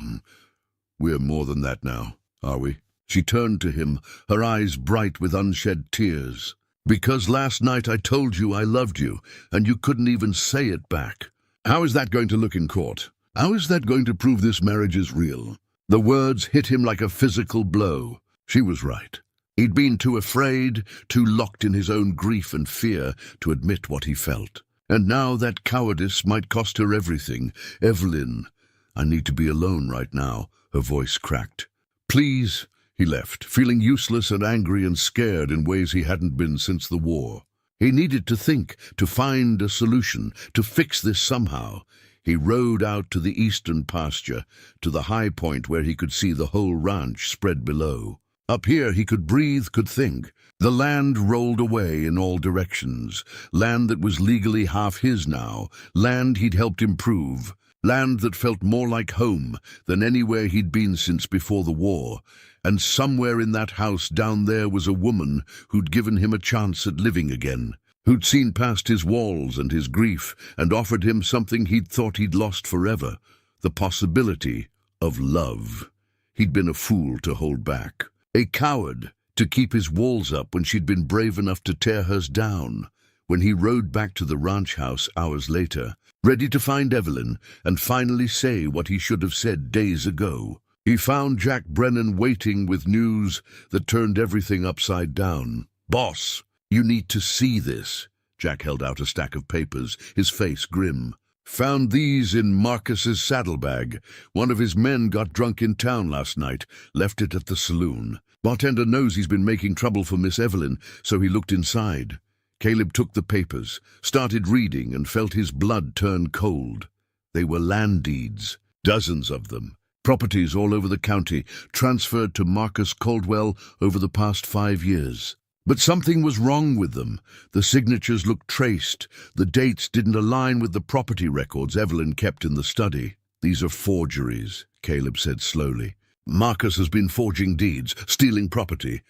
We're more than that now, are we? She turned to him, her eyes bright with unshed tears. Because last night I told you I loved you, and you couldn't even say it back. How is that going to look in court? How is that going to prove this marriage is real? The words hit him like a physical blow. She was right. He'd been too afraid, too locked in his own grief and fear to admit what he felt. And now that cowardice might cost her everything. Evelyn, I need to be alone right now, her voice cracked. Please. He left, feeling useless and angry and scared in ways he hadn't been since the war. He needed to think, to find a solution, to fix this somehow. He rode out to the eastern pasture, to the high point where he could see the whole ranch spread below. Up here he could breathe, could think. The land rolled away in all directions. Land that was legally half his now. Land he'd helped improve. Land that felt more like home than anywhere he'd been since before the war. And somewhere in that house down there was a woman who'd given him a chance at living again, who'd seen past his walls and his grief and offered him something he'd thought he'd lost forever, the possibility of love. He'd been a fool to hold back, a coward to keep his walls up when she'd been brave enough to tear hers down. When he rode back to the ranch house hours later, ready to find Evelyn and finally say what he should have said days ago, he found Jack Brennan waiting with news that turned everything upside down. "Boss, you need to see this." Jack held out a stack of papers, his face grim. "Found these in Marcus's saddlebag. One of his men got drunk in town last night, left it at the saloon. Bartender knows he's been making trouble for Miss Evelyn, so he looked inside." Caleb took the papers, started reading, and felt his blood turn cold. They were land deeds, dozens of them. Properties all over the county, transferred to Marcus Caldwell over the past 5 years. But something was wrong with them. The signatures looked traced. The dates didn't align with the property records Evelyn kept in the study. "These are forgeries," Caleb said slowly. "Marcus has been forging deeds, stealing property."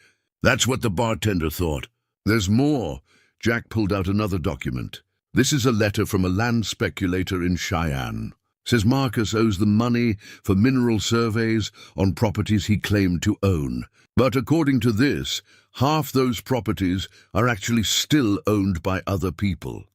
"That's what the bartender thought." "There's more." Jack pulled out another document. "This is a letter from a land speculator in Cheyenne. Says Marcus owes them money for mineral surveys on properties he claimed to own. But according to this, half those properties are actually still owned by other people."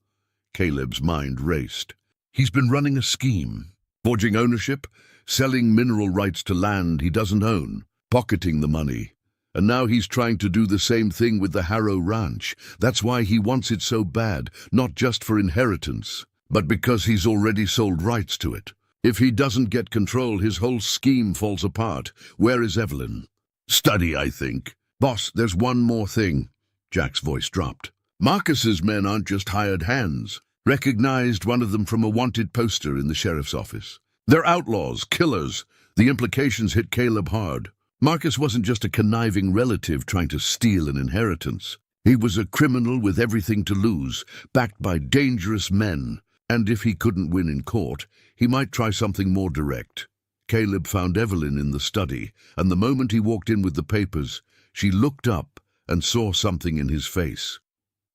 Caleb's mind raced. He's been running a scheme, forging ownership, selling mineral rights to land he doesn't own, pocketing the money. And now he's trying to do the same thing with the Harrow Ranch. That's why he wants it so bad, not just for inheritance, but because he's already sold rights to it. If he doesn't get control, his whole scheme falls apart. Where is Evelyn? "Study, I think." "Boss, there's one more thing." Jack's voice dropped. "Marcus's men aren't just hired hands. Recognized one of them from a wanted poster in the sheriff's office. They're outlaws, killers." The implications hit Caleb hard. Marcus wasn't just a conniving relative trying to steal an inheritance. He was a criminal with everything to lose, backed by dangerous men. And if he couldn't win in court, he might try something more direct. Caleb found Evelyn in the study, and the moment he walked in with the papers, she looked up and saw something in his face.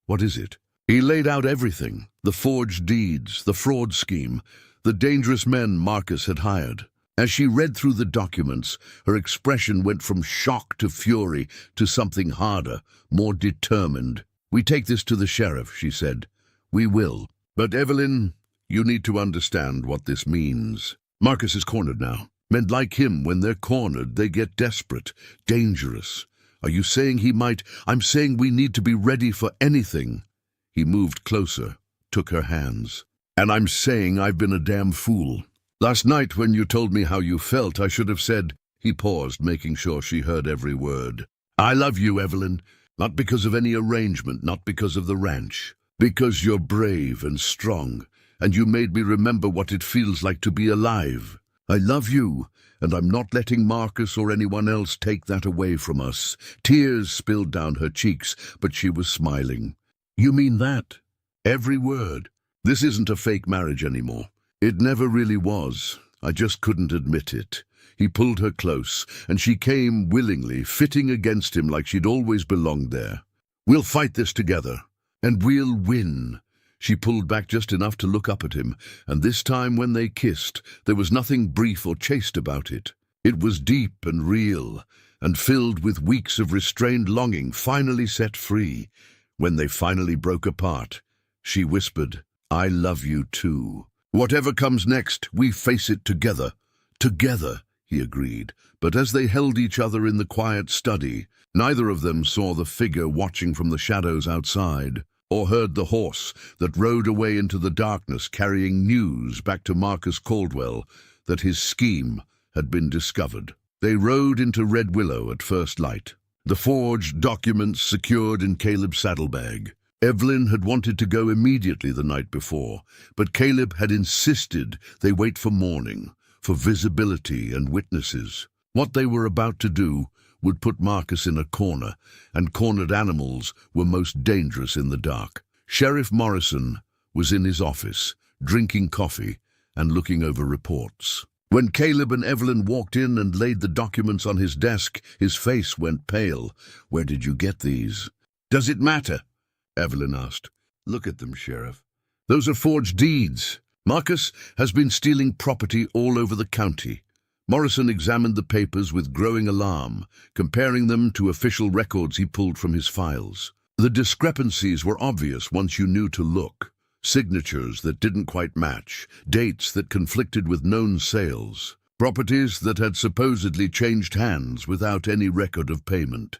"What is it?" He laid out everything: the forged deeds, the fraud scheme, the dangerous men Marcus had hired. As she read through the documents, her expression went from shock to fury to something harder, more determined. "We take this to the sheriff," she said. "We will. But Evelyn, you need to understand what this means. Marcus is cornered now. Men like him, when they're cornered, they get desperate, dangerous. Are you saying he might? I'm saying we need to be ready for anything." He moved closer, took her hands. "And I'm saying I've been a damn fool. Last night when you told me how you felt, I should have said—" He paused, making sure she heard every word. "I love you, Evelyn. Not because of any arrangement, not because of the ranch. Because you're brave and strong, and you made me remember what it feels like to be alive. I love you, and I'm not letting Marcus or anyone else take that away from us." Tears spilled down her cheeks, but she was smiling. "You mean that?" "Every word. This isn't a fake marriage anymore. It never really was. I just couldn't admit it." He pulled her close, and she came willingly, fitting against him like she'd always belonged there. "We'll fight this together. And we'll win." She pulled back just enough to look up at him, and this time when they kissed, there was nothing brief or chaste about it. It was deep and real, and filled with weeks of restrained longing finally set free. When they finally broke apart, she whispered, "I love you too. Whatever comes next, we face it together." "Together," he agreed, but as they held each other in the quiet study, neither of them saw the figure watching from the shadows outside, or heard the horse that rode away into the darkness carrying news back to Marcus Caldwell that his scheme had been discovered. They rode into Red Willow at first light, the forged documents secured in Caleb's saddlebag. Evelyn had wanted to go immediately the night before, but Caleb had insisted they wait for morning, for visibility and witnesses. What they were about to do would put Marcus in a corner, and cornered animals were most dangerous in the dark. Sheriff Morrison was in his office, drinking coffee and looking over reports. When Caleb and Evelyn walked in and laid the documents on his desk, his face went pale. "Where did you get these?" "Does it matter?" Evelyn asked. "Look at them, Sheriff. Those are forged deeds. Marcus has been stealing property all over the county. Morrison examined the papers with growing alarm, comparing them to official records he pulled from his files. The discrepancies were obvious once you knew to look. Signatures that didn't quite match, dates that conflicted with known sales, properties that had supposedly changed hands without any record of payment.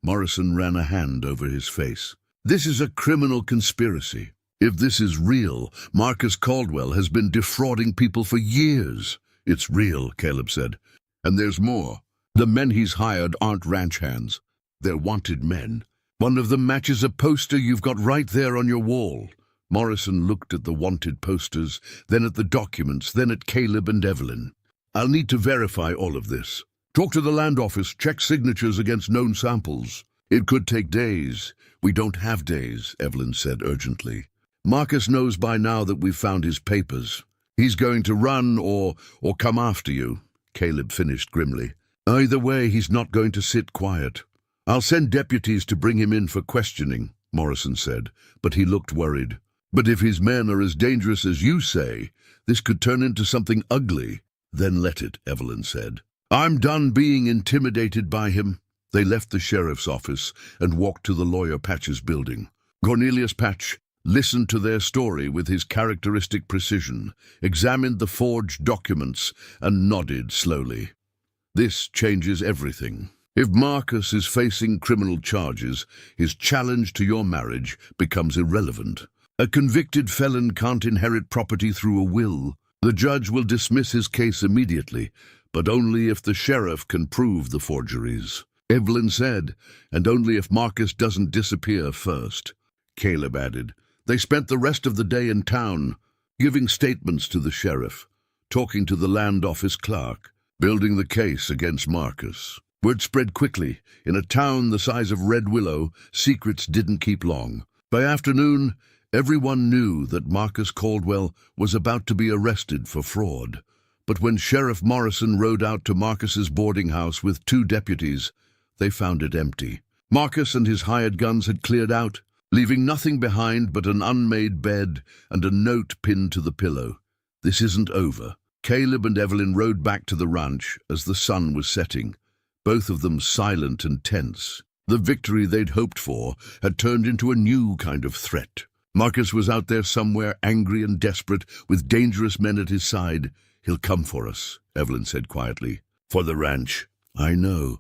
Morrison ran a hand over his face. This is a criminal conspiracy. If this is real, Marcus Caldwell has been defrauding people for years. It's real, Caleb said. And there's more. The men he's hired aren't ranch hands. They're wanted men. One of them matches a poster you've got right there on your wall. Morrison looked at the wanted posters, then at the documents, then at Caleb and Evelyn. I'll need to verify all of this. Talk to the land office, check signatures against known samples. It could take days. We don't have days, Evelyn said urgently. Marcus knows by now that we've found his papers. He's going to run or come after you, Caleb finished grimly. Either way, he's not going to sit quiet. I'll send deputies to bring him in for questioning, Morrison said, but he looked worried. But if his men are as dangerous as you say, this could turn into something ugly. Then let it, Evelyn said. I'm done being intimidated by him. They left the sheriff's office and walked to the lawyer Patch's building. Cornelius Patch listened to their story with his characteristic precision, examined the forged documents, and nodded slowly. This changes everything. If Marcus is facing criminal charges, his challenge to your marriage becomes irrelevant. A convicted felon can't inherit property through a will. The judge will dismiss his case immediately, but only if the sheriff can prove the forgeries. Evelyn said, and only if Marcus doesn't disappear first. Caleb added. They spent the rest of the day in town, giving statements to the sheriff, talking to the land office clerk, building the case against Marcus. Word spread quickly. In a town the size of Red Willow, secrets didn't keep long. By afternoon, everyone knew that Marcus Caldwell was about to be arrested for fraud. But when Sheriff Morrison rode out to Marcus's boarding house with 2 deputies, they found it empty. Marcus and his hired guns had cleared out, leaving nothing behind but an unmade bed and a note pinned to the pillow. This isn't over. Caleb and Evelyn rode back to the ranch as the sun was setting, both of them silent and tense. The victory they'd hoped for had turned into a new kind of threat. Marcus was out there somewhere, angry and desperate, with dangerous men at his side. He'll come for us, Evelyn said quietly. For the ranch. I know.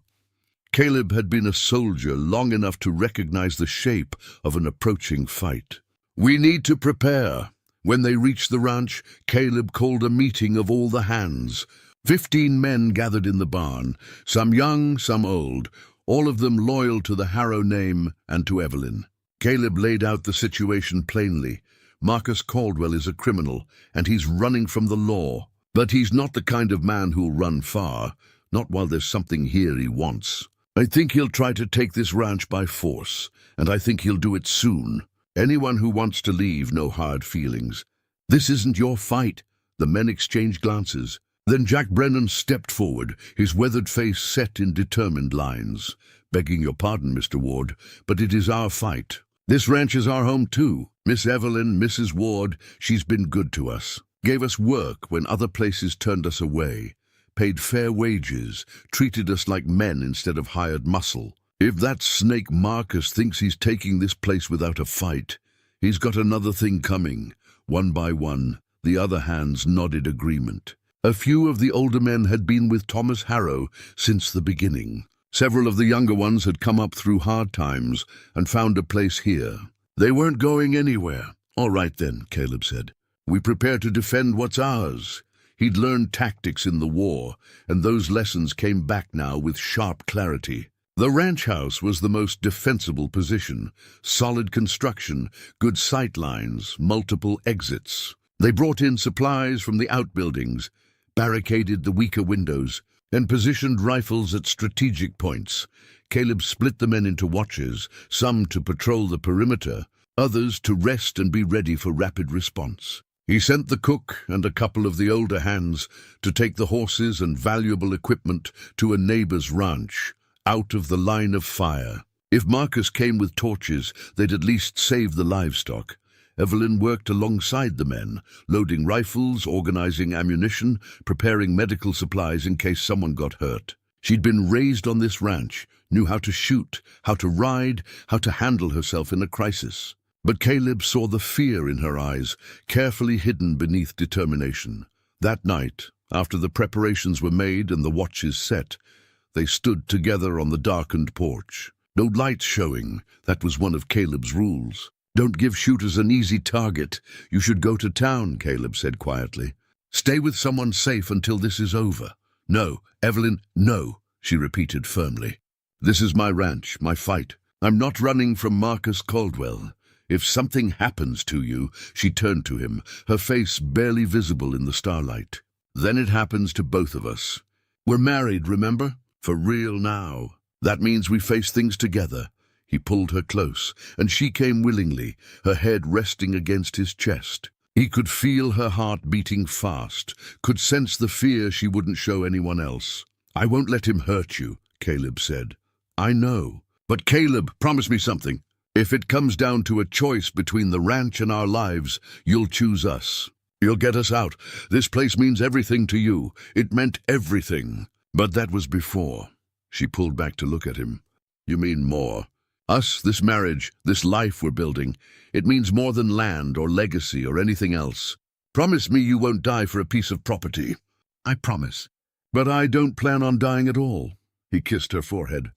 Caleb had been a soldier long enough to recognize the shape of an approaching fight. We need to prepare. When they reached the ranch, Caleb called a meeting of all the hands. 15 men gathered in the barn, some young, some old, all of them loyal to the Harrow name and to Evelyn. Caleb laid out the situation plainly. Marcus Caldwell is a criminal, and he's running from the law. But he's not the kind of man who'll run far, not while there's something here he wants. I think he'll try to take this ranch by force, and I think he'll do it soon. Anyone who wants to leave, no hard feelings. This isn't your fight. The men exchanged glances. Then Jack Brennan stepped forward, his weathered face set in determined lines. Begging your pardon, Mr. Ward, but it is our fight. This ranch is our home too. Miss Evelyn, Mrs. Ward, she's been good to us. Gave us work when other places turned us away. Paid fair wages, treated us like men instead of hired muscle. If that snake Marcus thinks he's taking this place without a fight, he's got another thing coming. One by one, the other hands nodded agreement. A few of the older men had been with Thomas Harrow since the beginning. Several of the younger ones had come up through hard times and found a place here. They weren't going anywhere. All right then, Caleb said. We prepare to defend what's ours. He'd learned tactics in the war, and those lessons came back now with sharp clarity. The ranch house was the most defensible position. Solid construction, good sight lines, multiple exits. They brought in supplies from the outbuildings, barricaded the weaker windows, and positioned rifles at strategic points. Caleb split the men into watches, some to patrol the perimeter, others to rest and be ready for rapid response. He sent the cook and a couple of the older hands to take the horses and valuable equipment to a neighbor's ranch, out of the line of fire. If Marcus came with torches, they'd at least save the livestock. Evelyn worked alongside the men, loading rifles, organizing ammunition, preparing medical supplies in case someone got hurt. She'd been raised on this ranch, knew how to shoot, how to ride, how to handle herself in a crisis. But Caleb saw the fear in her eyes, carefully hidden beneath determination. That night, after the preparations were made and the watches set, they stood together on the darkened porch. No lights showing, that was one of Caleb's rules. "Don't give shooters an easy target. You should go to town," Caleb said quietly. "Stay with someone safe until this is over." "No, Evelyn, no," she repeated firmly. "This is my ranch, my fight. I'm not running from Marcus Caldwell. If something happens to you," she turned to him, her face barely visible in the starlight, "then it happens to both of us. We're married, remember? For real now. That means we face things together." He pulled her close, and she came willingly, her head resting against his chest. He could feel her heart beating fast, could sense the fear she wouldn't show anyone else. "I won't let him hurt you," Caleb said. "I know. But Caleb, promise me something. If it comes down to a choice between the ranch and our lives, you'll choose us. You'll get us out. This place means everything to you. It meant everything. But that was before." She pulled back to look at him. "You mean more? Us, this marriage, this life we're building, it means more than land or legacy or anything else. Promise me you won't die for a piece of property." "I promise." "But I don't plan on dying at all." He kissed her forehead.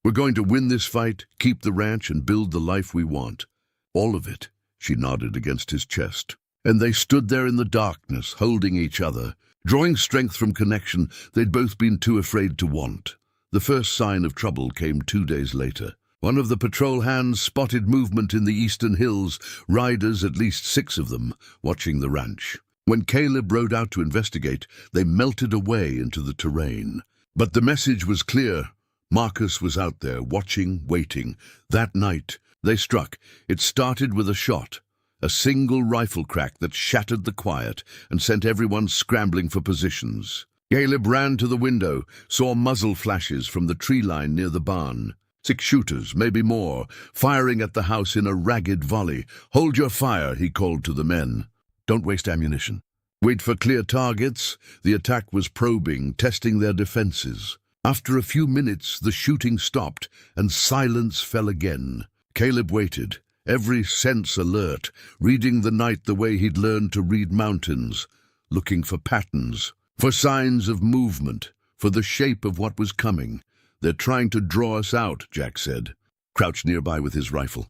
"We're going to win this fight, keep the ranch, and build the life we want. All of it," she nodded against his chest. And they stood there in the darkness, holding each other, drawing strength from connection they'd both been too afraid to want. The first sign of trouble came 2 days later. One of the patrol hands spotted movement in the eastern hills, riders, at least 6 of them, watching the ranch. When Caleb rode out to investigate, they melted away into the terrain. But the message was clear. Marcus was out there, watching, waiting. That night, they struck. It started with a shot, a single rifle crack that shattered the quiet and sent everyone scrambling for positions. Caleb ran to the window, saw muzzle flashes from the tree line near the barn. 6 shooters, maybe more, firing at the house in a ragged volley. "Hold your fire," he called to the men. "Don't waste ammunition. Wait for clear targets." The attack was probing, testing their defenses. After a few minutes, the shooting stopped, and silence fell again. Caleb waited, every sense alert, reading the night the way he'd learned to read mountains, looking for patterns, for signs of movement, for the shape of what was coming. "They're trying to draw us out," Jack said, crouched nearby with his rifle.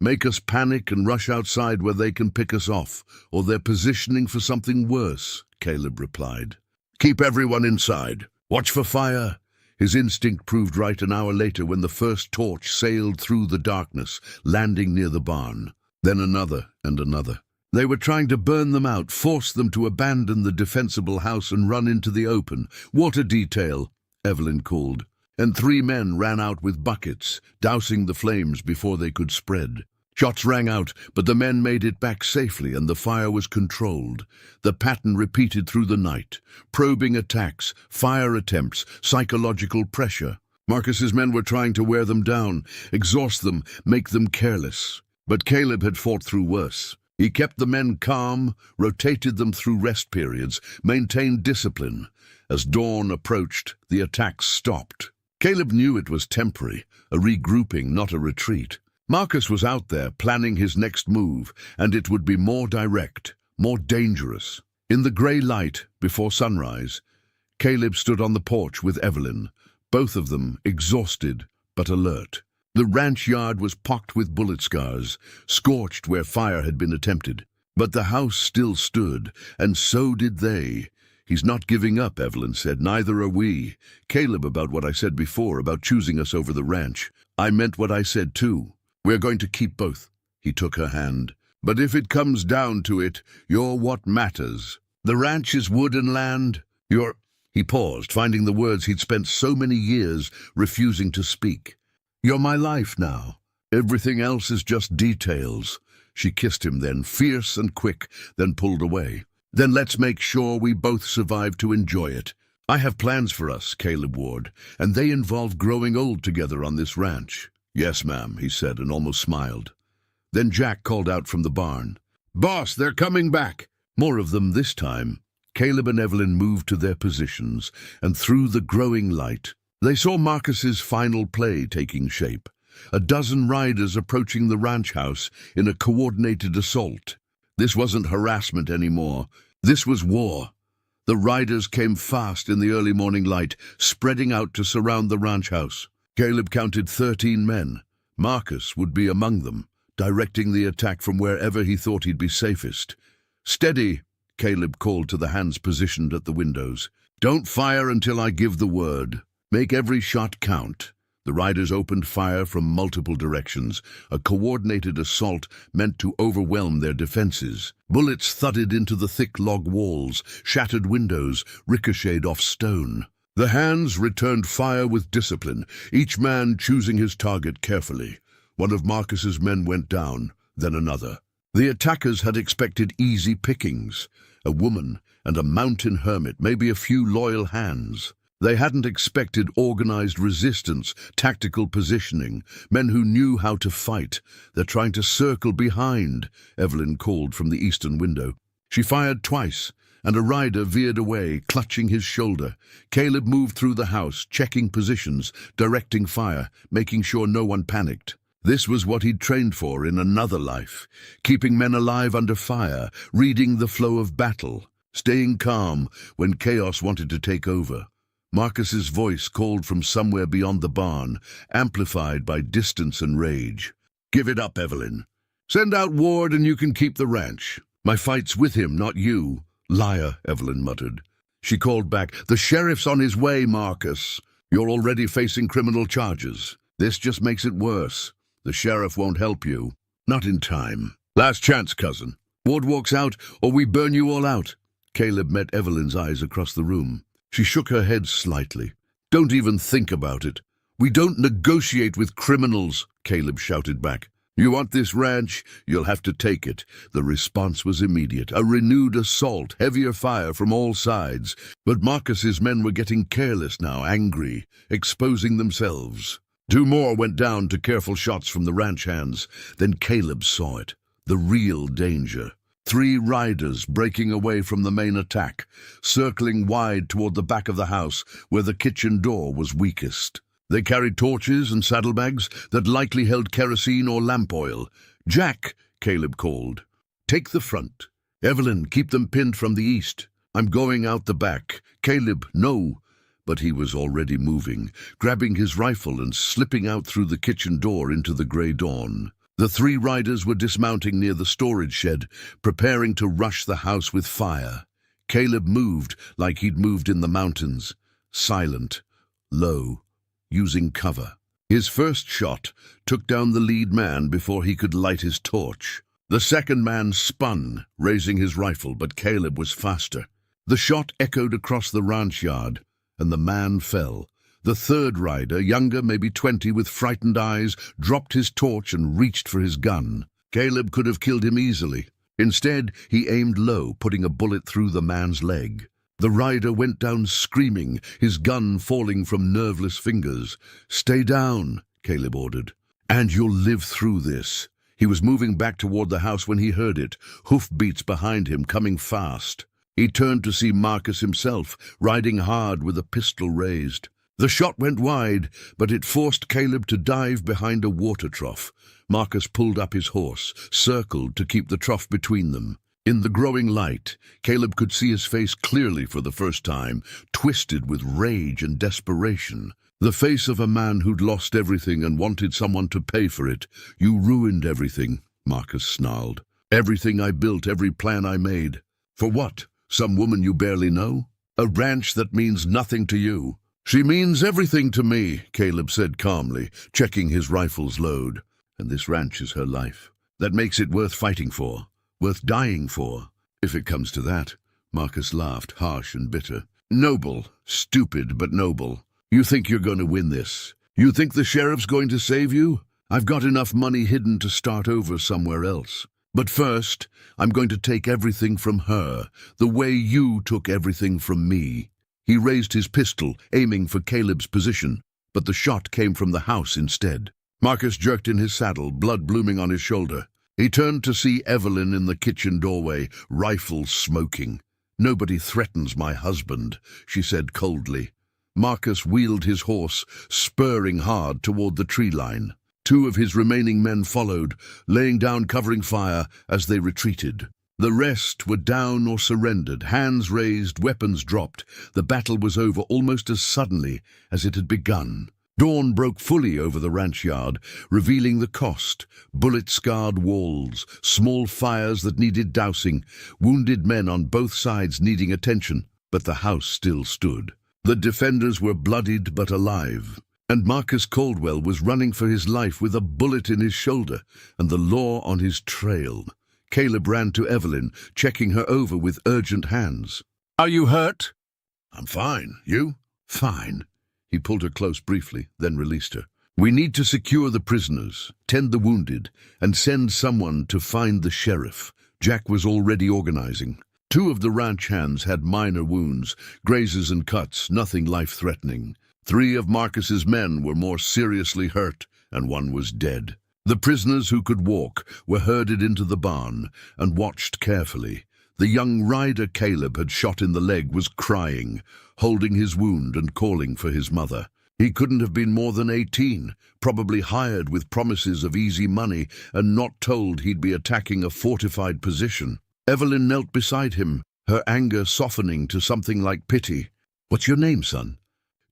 "Make us panic and rush outside where they can pick us off, or they're positioning for something worse," Caleb replied. "Keep everyone inside. Watch for fire." His instinct proved right an hour later when the first torch sailed through the darkness, landing near the barn. Then another and another. They were trying to burn them out, force them to abandon the defensible house and run into the open. "Water detail," Evelyn called, and 3 men ran out with buckets, dousing the flames before they could spread. Shots rang out, but the men made it back safely and the fire was controlled. The pattern repeated through the night. Probing attacks, fire attempts, psychological pressure. Marcus's men were trying to wear them down, exhaust them, make them careless. But Caleb had fought through worse. He kept the men calm, rotated them through rest periods, maintained discipline. As dawn approached, the attacks stopped. Caleb knew it was temporary, a regrouping, not a retreat. Marcus was out there planning his next move, and it would be more direct, more dangerous. In the grey light, before sunrise, Caleb stood on the porch with Evelyn, both of them exhausted but alert. The ranch yard was pocked with bullet scars, scorched where fire had been attempted. But the house still stood, and so did they. "He's not giving up," Evelyn said. "Neither are we. Caleb, about what I said before, about choosing us over the ranch. I meant what I said too. We're going to keep both." He took her hand. "But if it comes down to it, you're what matters. The ranch is wood and land. You're—" He paused, finding the words he'd spent so many years refusing to speak. "You're my life now. Everything else is just details." She kissed him then, fierce and quick, then pulled away. "Then let's make sure we both survive to enjoy it. I have plans for us," Caleb warned, "and they involve growing old together on this ranch." "Yes, ma'am," he said, and almost smiled. Then Jack called out from the barn. Boss, they're coming back. More of them this time. Caleb and Evelyn moved to their positions, and through the growing light, they saw Marcus's final play taking shape. A dozen riders approaching the ranch house in a coordinated assault. This wasn't harassment anymore. This was war. The riders came fast in the early morning light, spreading out to surround the ranch house. Caleb counted 13 men. Marcus would be among them, directing the attack from wherever he thought he'd be safest. "Steady," Caleb called to the hands positioned at the windows. "Don't fire until I give the word. Make every shot count." The riders opened fire from multiple directions, a coordinated assault meant to overwhelm their defenses. Bullets thudded into the thick log walls, shattered windows, ricocheted off stone. The hands returned fire with discipline, each man choosing his target carefully. One of Marcus's men went down, then another. The attackers had expected easy pickings, a woman and a mountain hermit, maybe a few loyal hands. They hadn't expected organized resistance, tactical positioning, men who knew how to fight. "They're trying to circle behind," Evelyn called from the eastern window. She fired twice, and a rider veered away, clutching his shoulder. Caleb moved through the house, checking positions, directing fire, making sure no one panicked. This was what he'd trained for in another life, keeping men alive under fire, reading the flow of battle, staying calm when chaos wanted to take over. Marcus's voice called from somewhere beyond the barn, amplified by distance and rage. "Give it up, Evelyn. Send out Ward and you can keep the ranch. My fight's with him, not you." "Liar," Evelyn muttered. She called back, "The sheriff's on his way, Marcus. You're already facing criminal charges. This just makes it worse. The sheriff won't help you. Not in time. Last chance, cousin. Ward walks out, or we burn you all out." Caleb met Evelyn's eyes across the room. She shook her head slightly. "Don't even think about it. We don't negotiate with criminals," Caleb shouted back. "You want this ranch? You'll have to take it." The response was immediate. A renewed assault, heavier fire from all sides. But Marcus's men were getting careless now, angry, exposing themselves. 2 more went down to careful shots from the ranch hands. Then Caleb saw it. The real danger. 3 riders breaking away from the main attack, circling wide toward the back of the house where the kitchen door was weakest. They carried torches and saddlebags that likely held kerosene or lamp oil. "Jack," Caleb called, "take the front. Evelyn, keep them pinned from the east. I'm going out the back." "Caleb, no." But he was already moving, grabbing his rifle and slipping out through the kitchen door into the grey dawn. The 3 riders were dismounting near the storage shed, preparing to rush the house with fire. Caleb moved like he'd moved in the mountains, silent, low, using cover. His first shot took down the lead man before he could light his torch. The second man spun, raising his rifle, but Caleb was faster. The shot echoed across the ranch yard, and the man fell. The third rider, younger, maybe 20, with frightened eyes, dropped his torch and reached for his gun. Caleb could have killed him easily. Instead, he aimed low, putting a bullet through the man's leg. The rider went down screaming, his gun falling from nerveless fingers. "Stay down," Caleb ordered, "and you'll live through this." He was moving back toward the house when he heard it, hoofbeats behind him, coming fast. He turned to see Marcus himself, riding hard with a pistol raised. The shot went wide, but it forced Caleb to dive behind a water trough. Marcus pulled up his horse, circled to keep the trough between them. In the growing light, Caleb could see his face clearly for the first time, twisted with rage and desperation. The face of a man who'd lost everything and wanted someone to pay for it. "You ruined everything," Marcus snarled. "Everything I built, every plan I made. For what? Some woman you barely know? A ranch that means nothing to you?" "She means everything to me," Caleb said calmly, checking his rifle's load. "And this ranch is her life. That makes it worth fighting for, worth dying for, if it comes to that." Marcus laughed, harsh and bitter. "Noble, stupid but noble. You think you're going to win this? You think the sheriff's going to save you? I've got enough money hidden to start over somewhere else. But first, I'm going to take everything from her, the way you took everything from me." He raised his pistol, aiming for Caleb's position, but the shot came from the house instead. Marcus jerked in his saddle, blood blooming on his shoulder. He turned to see Evelyn in the kitchen doorway, rifle smoking. "Nobody threatens my husband," she said coldly. Marcus wheeled his horse, spurring hard toward the tree line. Two of his remaining men followed, laying down covering fire as they retreated. The rest were down or surrendered, hands raised, weapons dropped. The battle was over almost as suddenly as it had begun. Dawn broke fully over the ranch yard, revealing the cost: bullet-scarred walls, small fires that needed dousing, wounded men on both sides needing attention, but the house still stood. The defenders were bloodied but alive, and Marcus Caldwell was running for his life with a bullet in his shoulder and the law on his trail. Caleb ran to Evelyn, checking her over with urgent hands. "Are you hurt?" "I'm fine. You?" "Fine." He pulled her close briefly, then released her. "We need to secure the prisoners, tend the wounded, and send someone to find the sheriff." Jack was already organizing. Two of the ranch hands had minor wounds, grazes and cuts, nothing life-threatening. Three of Marcus's men were more seriously hurt, and one was dead. The prisoners who could walk were herded into the barn and watched carefully. The young rider Caleb had shot in the leg was crying, holding his wound and calling for his mother. He couldn't have been more than 18, probably hired with promises of easy money and not told he'd be attacking a fortified position. Evelyn knelt beside him, her anger softening to something like pity. "What's your name, son?"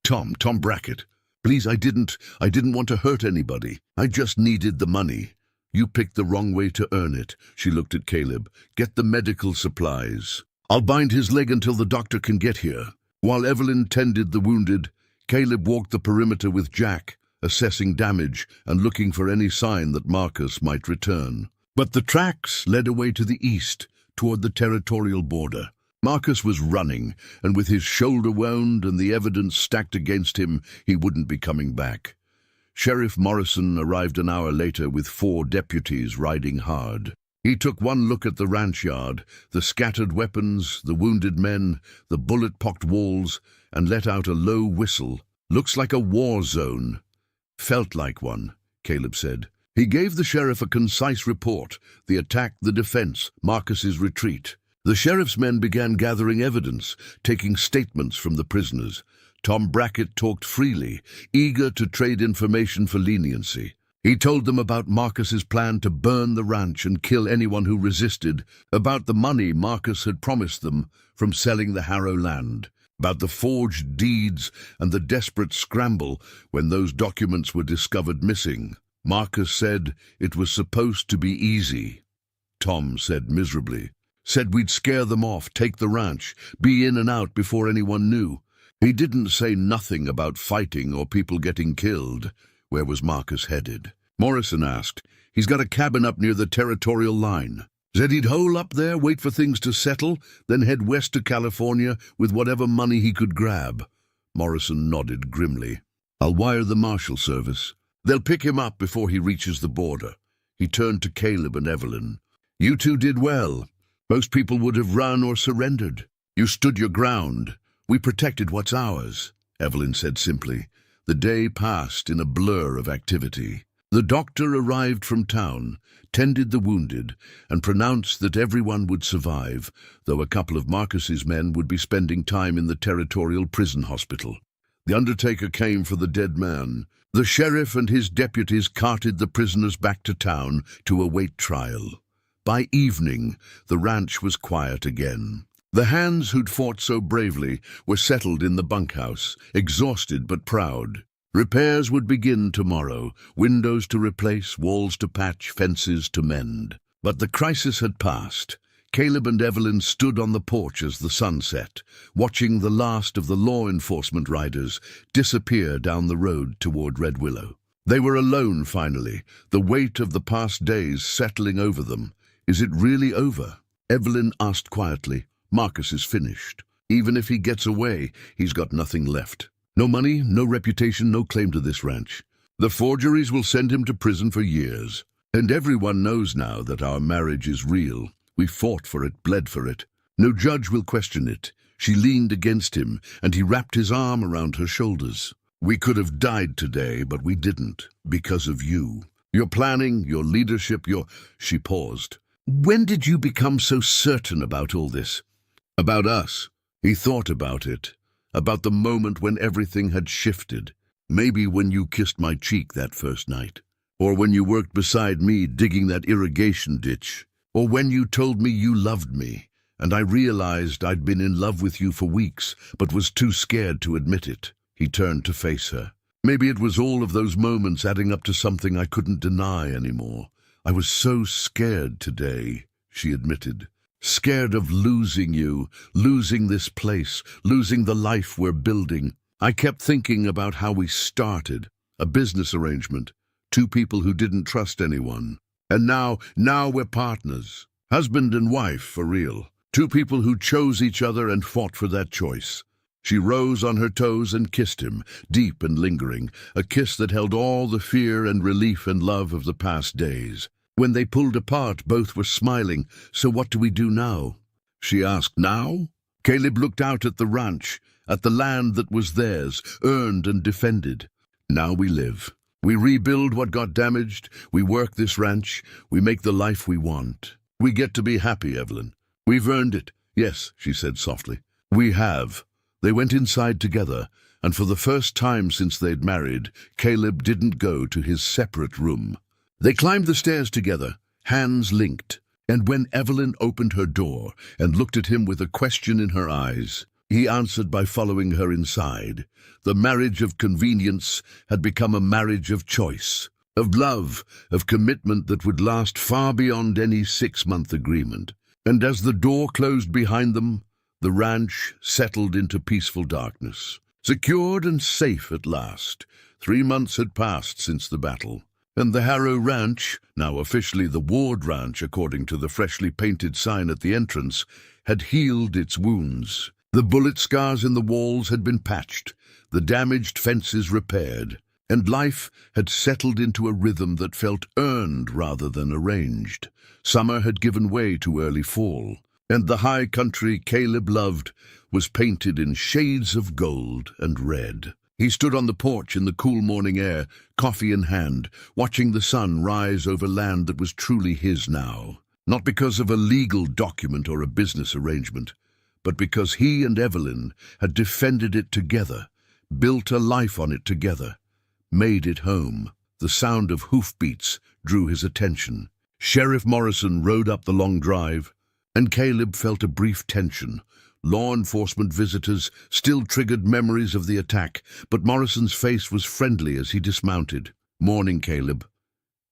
Tom Brackett. "Please, I didn't want to hurt anybody. I just needed the money." "You picked the wrong way to earn it." She looked at Caleb. "Get the medical supplies. I'll bind his leg until the doctor can get here." While Evelyn tended the wounded, Caleb walked the perimeter with Jack, assessing damage and looking for any sign that Marcus might return. But the tracks led away to the east, toward the territorial border. Marcus was running, and with his shoulder wound and the evidence stacked against him, he wouldn't be coming back. Sheriff Morrison arrived an hour later with 4 deputies riding hard. He took one look at the ranch yard, the scattered weapons, the wounded men, the bullet-pocked walls, and let out a low whistle. "Looks like a war zone." "Felt like one," Caleb said. He gave the sheriff a concise report: the attack, the defense, Marcus's retreat. The sheriff's men began gathering evidence, taking statements from the prisoners. Tom Brackett talked freely, eager to trade information for leniency. He told them about Marcus's plan to burn the ranch and kill anyone who resisted, about the money Marcus had promised them from selling the Harrow land, about the forged deeds and the desperate scramble when those documents were discovered missing. Marcus said it was supposed to be easy. Tom said miserably. Said we'd scare them off, take the ranch, be in and out before anyone knew. He didn't say nothing about fighting or people getting killed. Where was Marcus headed? Morrison asked. He's got a cabin up near the territorial line. Said he'd hole up there, wait for things to settle, then head west to California with whatever money he could grab. Morrison nodded grimly. I'll wire the marshal service. They'll pick him up before he reaches the border. He turned to Caleb and Evelyn. You two did well. Most people would have run or surrendered. You stood your ground. We protected what's ours, Evelyn said simply. The day passed in a blur of activity. The doctor arrived from town, tended the wounded, and pronounced that everyone would survive, though a couple of Marcus's men would be spending time in the territorial prison hospital. The undertaker came for the dead man. The sheriff and his deputies carted the prisoners back to town to await trial. By evening, the ranch was quiet again. The hands who'd fought so bravely were settled in the bunkhouse, exhausted but proud. Repairs would begin tomorrow, windows to replace, walls to patch, fences to mend. But the crisis had passed. Caleb and Evelyn stood on the porch as the sun set, watching the last of the law enforcement riders disappear down the road toward Red Willow. They were alone finally, the weight of the past days settling over them. Is it really over? Evelyn asked quietly. Marcus is finished. Even if he gets away, he's got nothing left. No money, no reputation, no claim to this ranch. The forgeries will send him to prison for years. And everyone knows now that our marriage is real. We fought for it, bled for it. No judge will question it. She leaned against him, and he wrapped his arm around her shoulders. We could have died today, but we didn't, because of you. Your planning, your leadership, your... She paused. When did you become so certain about all this? About us. He thought about it. About the moment when everything had shifted. Maybe when you kissed my cheek that first night. Or when you worked beside me digging that irrigation ditch. Or when you told me you loved me, and I realized I'd been in love with you for weeks, but was too scared to admit it. He turned to face her. Maybe it was all of those moments adding up to something I couldn't deny anymore. I was so scared today, she admitted. Scared of losing you, losing this place, losing the life we're building. I kept thinking about how we started. A business arrangement. Two people who didn't trust anyone. And now we're partners. Husband and wife, for real. Two people who chose each other and fought for that choice. She rose on her toes and kissed him, deep and lingering, a kiss that held all the fear and relief and love of the past days. When they pulled apart, both were smiling. So what do we do now? She asked. Now? Caleb looked out at the ranch, at the land that was theirs, earned and defended. Now we live. We rebuild what got damaged, we work this ranch, we make the life we want. We get to be happy, Evelyn. We've earned it. Yes, she said softly. We have. They went inside together, and for the first time since they'd married, Caleb didn't go to his separate room. They climbed the stairs together, hands linked, and when Evelyn opened her door and looked at him with a question in her eyes, he answered by following her inside. The marriage of convenience had become a marriage of choice, of love, of commitment that would last far beyond any 6-month agreement. And as the door closed behind them, the ranch settled into peaceful darkness. Secured and safe at last. 3 months had passed since the battle. And the Harrow Ranch, now officially the Ward Ranch according to the freshly painted sign at the entrance, had healed its wounds. The bullet scars in the walls had been patched, the damaged fences repaired, and life had settled into a rhythm that felt earned rather than arranged. Summer had given way to early fall, and the high country Caleb loved was painted in shades of gold and red. He stood on the porch in the cool morning air, coffee in hand, watching the sun rise over land that was truly his now. Not because of a legal document or a business arrangement, but because he and Evelyn had defended it together, built a life on it together, made it home. The sound of hoofbeats drew his attention. Sheriff Morrison rode up the long drive, and Caleb felt a brief tension. Law enforcement visitors still triggered memories of the attack, but Morrison's face was friendly as he dismounted. Morning, Caleb.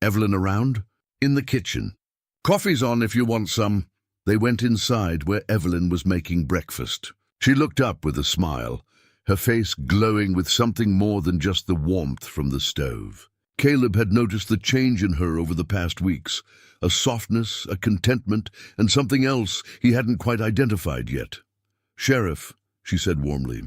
Evelyn around? In the kitchen. Coffee's on if you want some. They went inside where Evelyn was making breakfast. She looked up with a smile, her face glowing with something more than just the warmth from the stove. Caleb had noticed the change in her over the past weeks, a softness, a contentment, and something else he hadn't quite identified yet. Sheriff, she said warmly,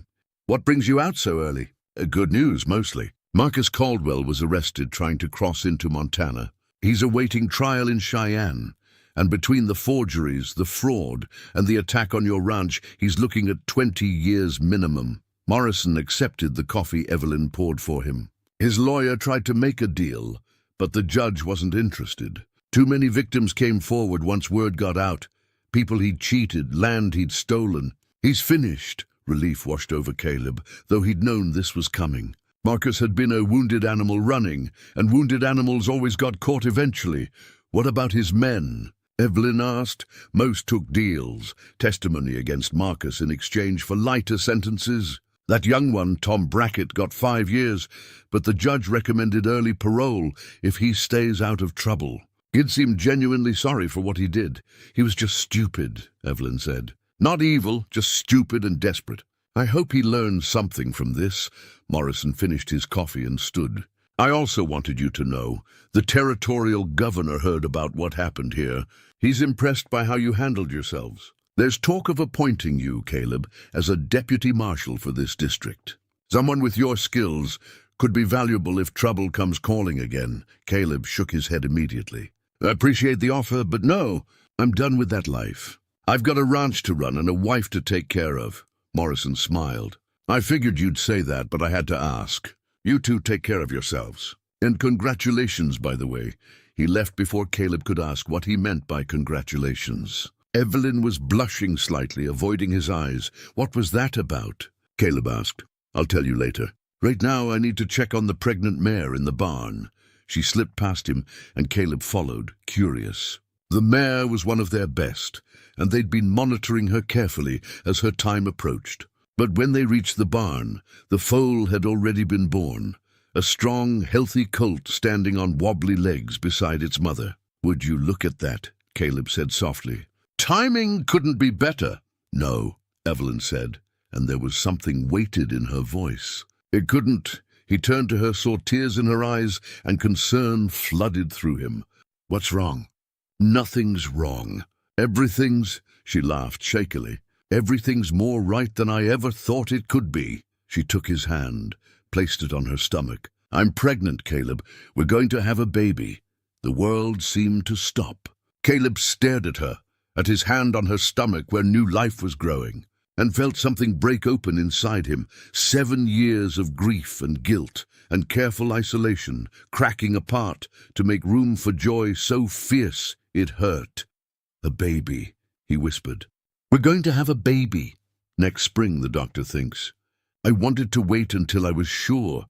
what brings you out so early? Good news, mostly. Marcus Caldwell was arrested trying to cross into Montana. He's awaiting trial in Cheyenne, and between the forgeries, the fraud, and the attack on your ranch, he's looking at 20 years minimum. Morrison accepted the coffee Evelyn poured for him. His lawyer tried to make a deal, but the judge wasn't interested. Too many victims came forward once word got out. People he'd cheated, land he'd stolen. He's finished. Relief washed over Caleb, though he'd known this was coming. Marcus had been a wounded animal running, and wounded animals always got caught eventually. What about his men? Evelyn asked. Most took deals, testimony against Marcus in exchange for lighter sentences. That young one, Tom Brackett, got 5 years, but the judge recommended early parole if he stays out of trouble. He'd seemed genuinely sorry for what he did. He was just stupid, Evelyn said. Not evil, just stupid and desperate. I hope he learned something from this. Morrison finished his coffee and stood. I also wanted you to know. The territorial governor heard about what happened here. He's impressed by how you handled yourselves. There's talk of appointing you, Caleb, as a deputy marshal for this district. Someone with your skills could be valuable if trouble comes calling again. Caleb shook his head immediately. I appreciate the offer, but no, I'm done with that life. I've got a ranch to run and a wife to take care of. Morrison smiled. I figured you'd say that, but I had to ask. You two take care of yourselves. And congratulations, by the way. He left before Caleb could ask what he meant by congratulations. Evelyn was blushing slightly, avoiding his eyes. What was that about? Caleb asked. I'll tell you later. Right now I need to check on the pregnant mare in the barn. She slipped past him, and Caleb followed, curious. The mare was one of their best, and they'd been monitoring her carefully as her time approached. But when they reached the barn, the foal had already been born, a strong, healthy colt standing on wobbly legs beside its mother. Would you look at that? Caleb said softly. Timing couldn't be better. No, Evelyn said, and there was something weighted in her voice. It couldn't. He turned to her, saw tears in her eyes, and concern flooded through him. What's wrong? Nothing's wrong. Everything's, she laughed shakily. Everything's more right than I ever thought it could be. She took his hand, placed it on her stomach. I'm pregnant, Caleb. We're going to have a baby. The world seemed to stop. Caleb stared at her, at his hand on her stomach where new life was growing, and felt something break open inside him. 7 years of grief and guilt and careful isolation cracking apart to make room for joy so fierce it hurt. A baby, he whispered. We're going to have a baby. Next spring, the doctor thinks. I wanted to wait until I was sure,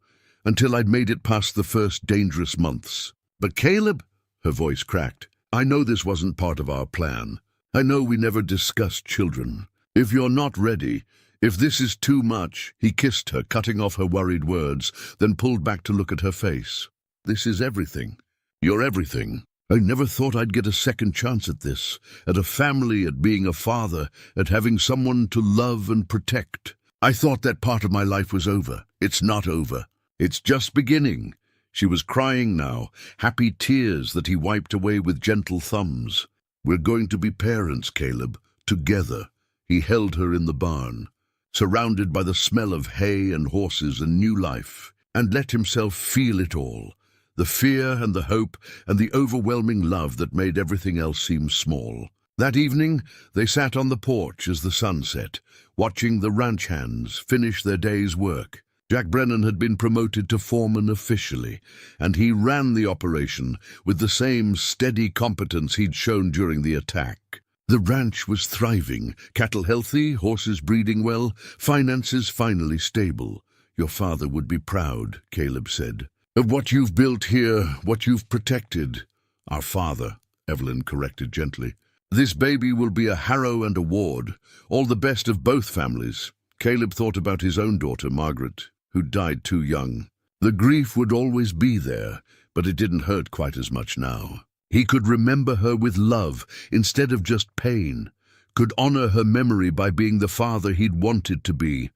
until I'd made it past the first dangerous months. But Caleb, her voice cracked, I know this wasn't part of our plan. I know we never discussed children. If you're not ready, if this is too much, he kissed her, cutting off her worried words, then pulled back to look at her face. This is everything. You're everything. I never thought I'd get a second chance at this, at a family, at being a father, at having someone to love and protect. I thought that part of my life was over. It's not over. It's just beginning. She was crying now, happy tears that he wiped away with gentle thumbs. We're going to be parents, Caleb, together. He held her in the barn, surrounded by the smell of hay and horses and new life, and let himself feel it all. The fear and the hope and the overwhelming love that made everything else seem small. That evening, they sat on the porch as the sun set, watching the ranch hands finish their day's work. Jack Brennan had been promoted to foreman officially, and he ran the operation with the same steady competence he'd shown during the attack. The ranch was thriving, cattle healthy, horses breeding well, finances finally stable. Your father would be proud, Caleb said, of what you've built here, what you've protected. Our father, Evelyn corrected gently. This baby will be a Harrow and a Ward, all the best of both families. Caleb thought about his own daughter, Margaret, who died too young. The grief would always be there, but it didn't hurt quite as much now. He could remember her with love instead of just pain, could honor her memory by being the father he'd wanted to be,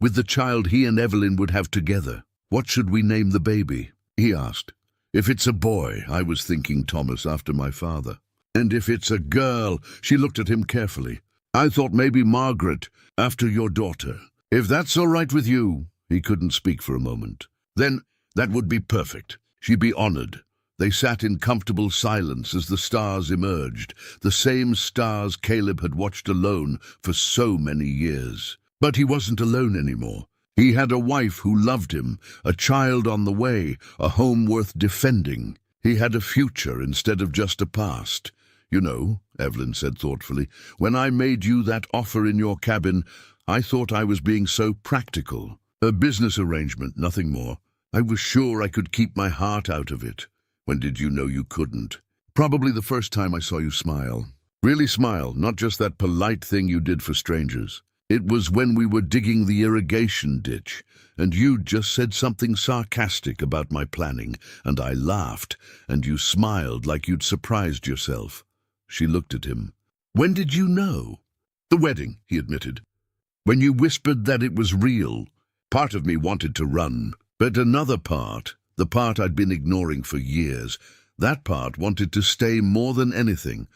with the child he and Evelyn would have together. What should we name the baby? He asked. If it's a boy, I was thinking Thomas after my father. And if it's a girl, she looked at him carefully. I thought maybe Margaret, after your daughter. If that's all right with you, he couldn't speak for a moment. Then that would be perfect. She'd be honored. They sat in comfortable silence as the stars emerged, the same stars Caleb had watched alone for so many years. But he wasn't alone anymore. He had a wife who loved him, a child on the way, a home worth defending. He had a future instead of just a past. You know, Evelyn said thoughtfully, when I made you that offer in your cabin, I thought I was being so practical. A business arrangement, nothing more. I was sure I could keep my heart out of it. When did you know you couldn't? Probably the first time I saw you smile. Really smile, not just that polite thing you did for strangers. It was when we were digging the irrigation ditch, and you just said something sarcastic about my planning, and I laughed, and you smiled like you'd surprised yourself. She looked at him. When did you know? The wedding, he admitted. When you whispered that it was real. Part of me wanted to run, but another part, the part I'd been ignoring for years, that part wanted to stay more than anything.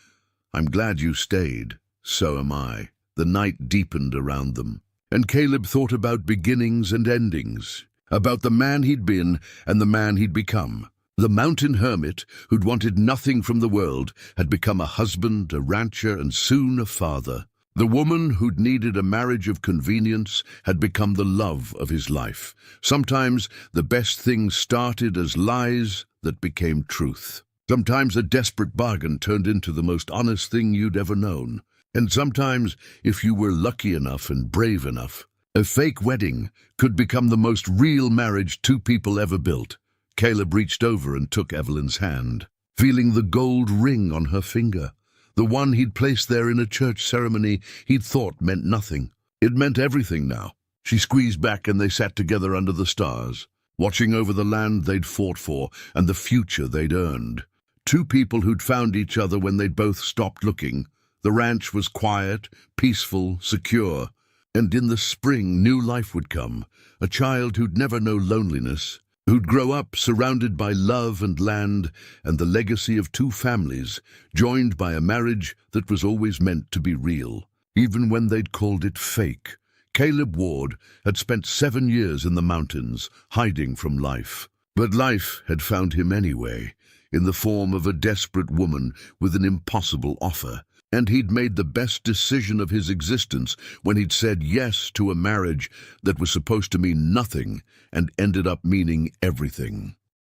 I'm glad you stayed. So am I. The night deepened around them, and Caleb thought about beginnings and endings, about the man he'd been and the man he'd become. The mountain hermit who'd wanted nothing from the world had become a husband, a rancher, and soon a father. The woman who'd needed a marriage of convenience had become the love of his life. Sometimes the best things started as lies that became truth. Sometimes a desperate bargain turned into the most honest thing you'd ever known. And sometimes, if you were lucky enough and brave enough, a fake wedding could become the most real marriage two people ever built. Caleb reached over and took Evelyn's hand, feeling the gold ring on her finger. The one he'd placed there in a church ceremony he'd thought meant nothing. It meant everything now. She squeezed back and they sat together under the stars, watching over the land they'd fought for and the future they'd earned. Two people who'd found each other when they'd both stopped looking. The ranch was quiet, peaceful, secure. And in the spring, new life would come. A child who'd never know loneliness, who'd grow up surrounded by love and land and the legacy of two families, joined by a marriage that was always meant to be real, even when they'd called it fake. Caleb Ward had spent 7 years in the mountains, hiding from life. But life had found him anyway, in the form of a desperate woman with an impossible offer. And he'd made the best decision of his existence when he'd said yes to a marriage that was supposed to mean nothing and ended up meaning everything.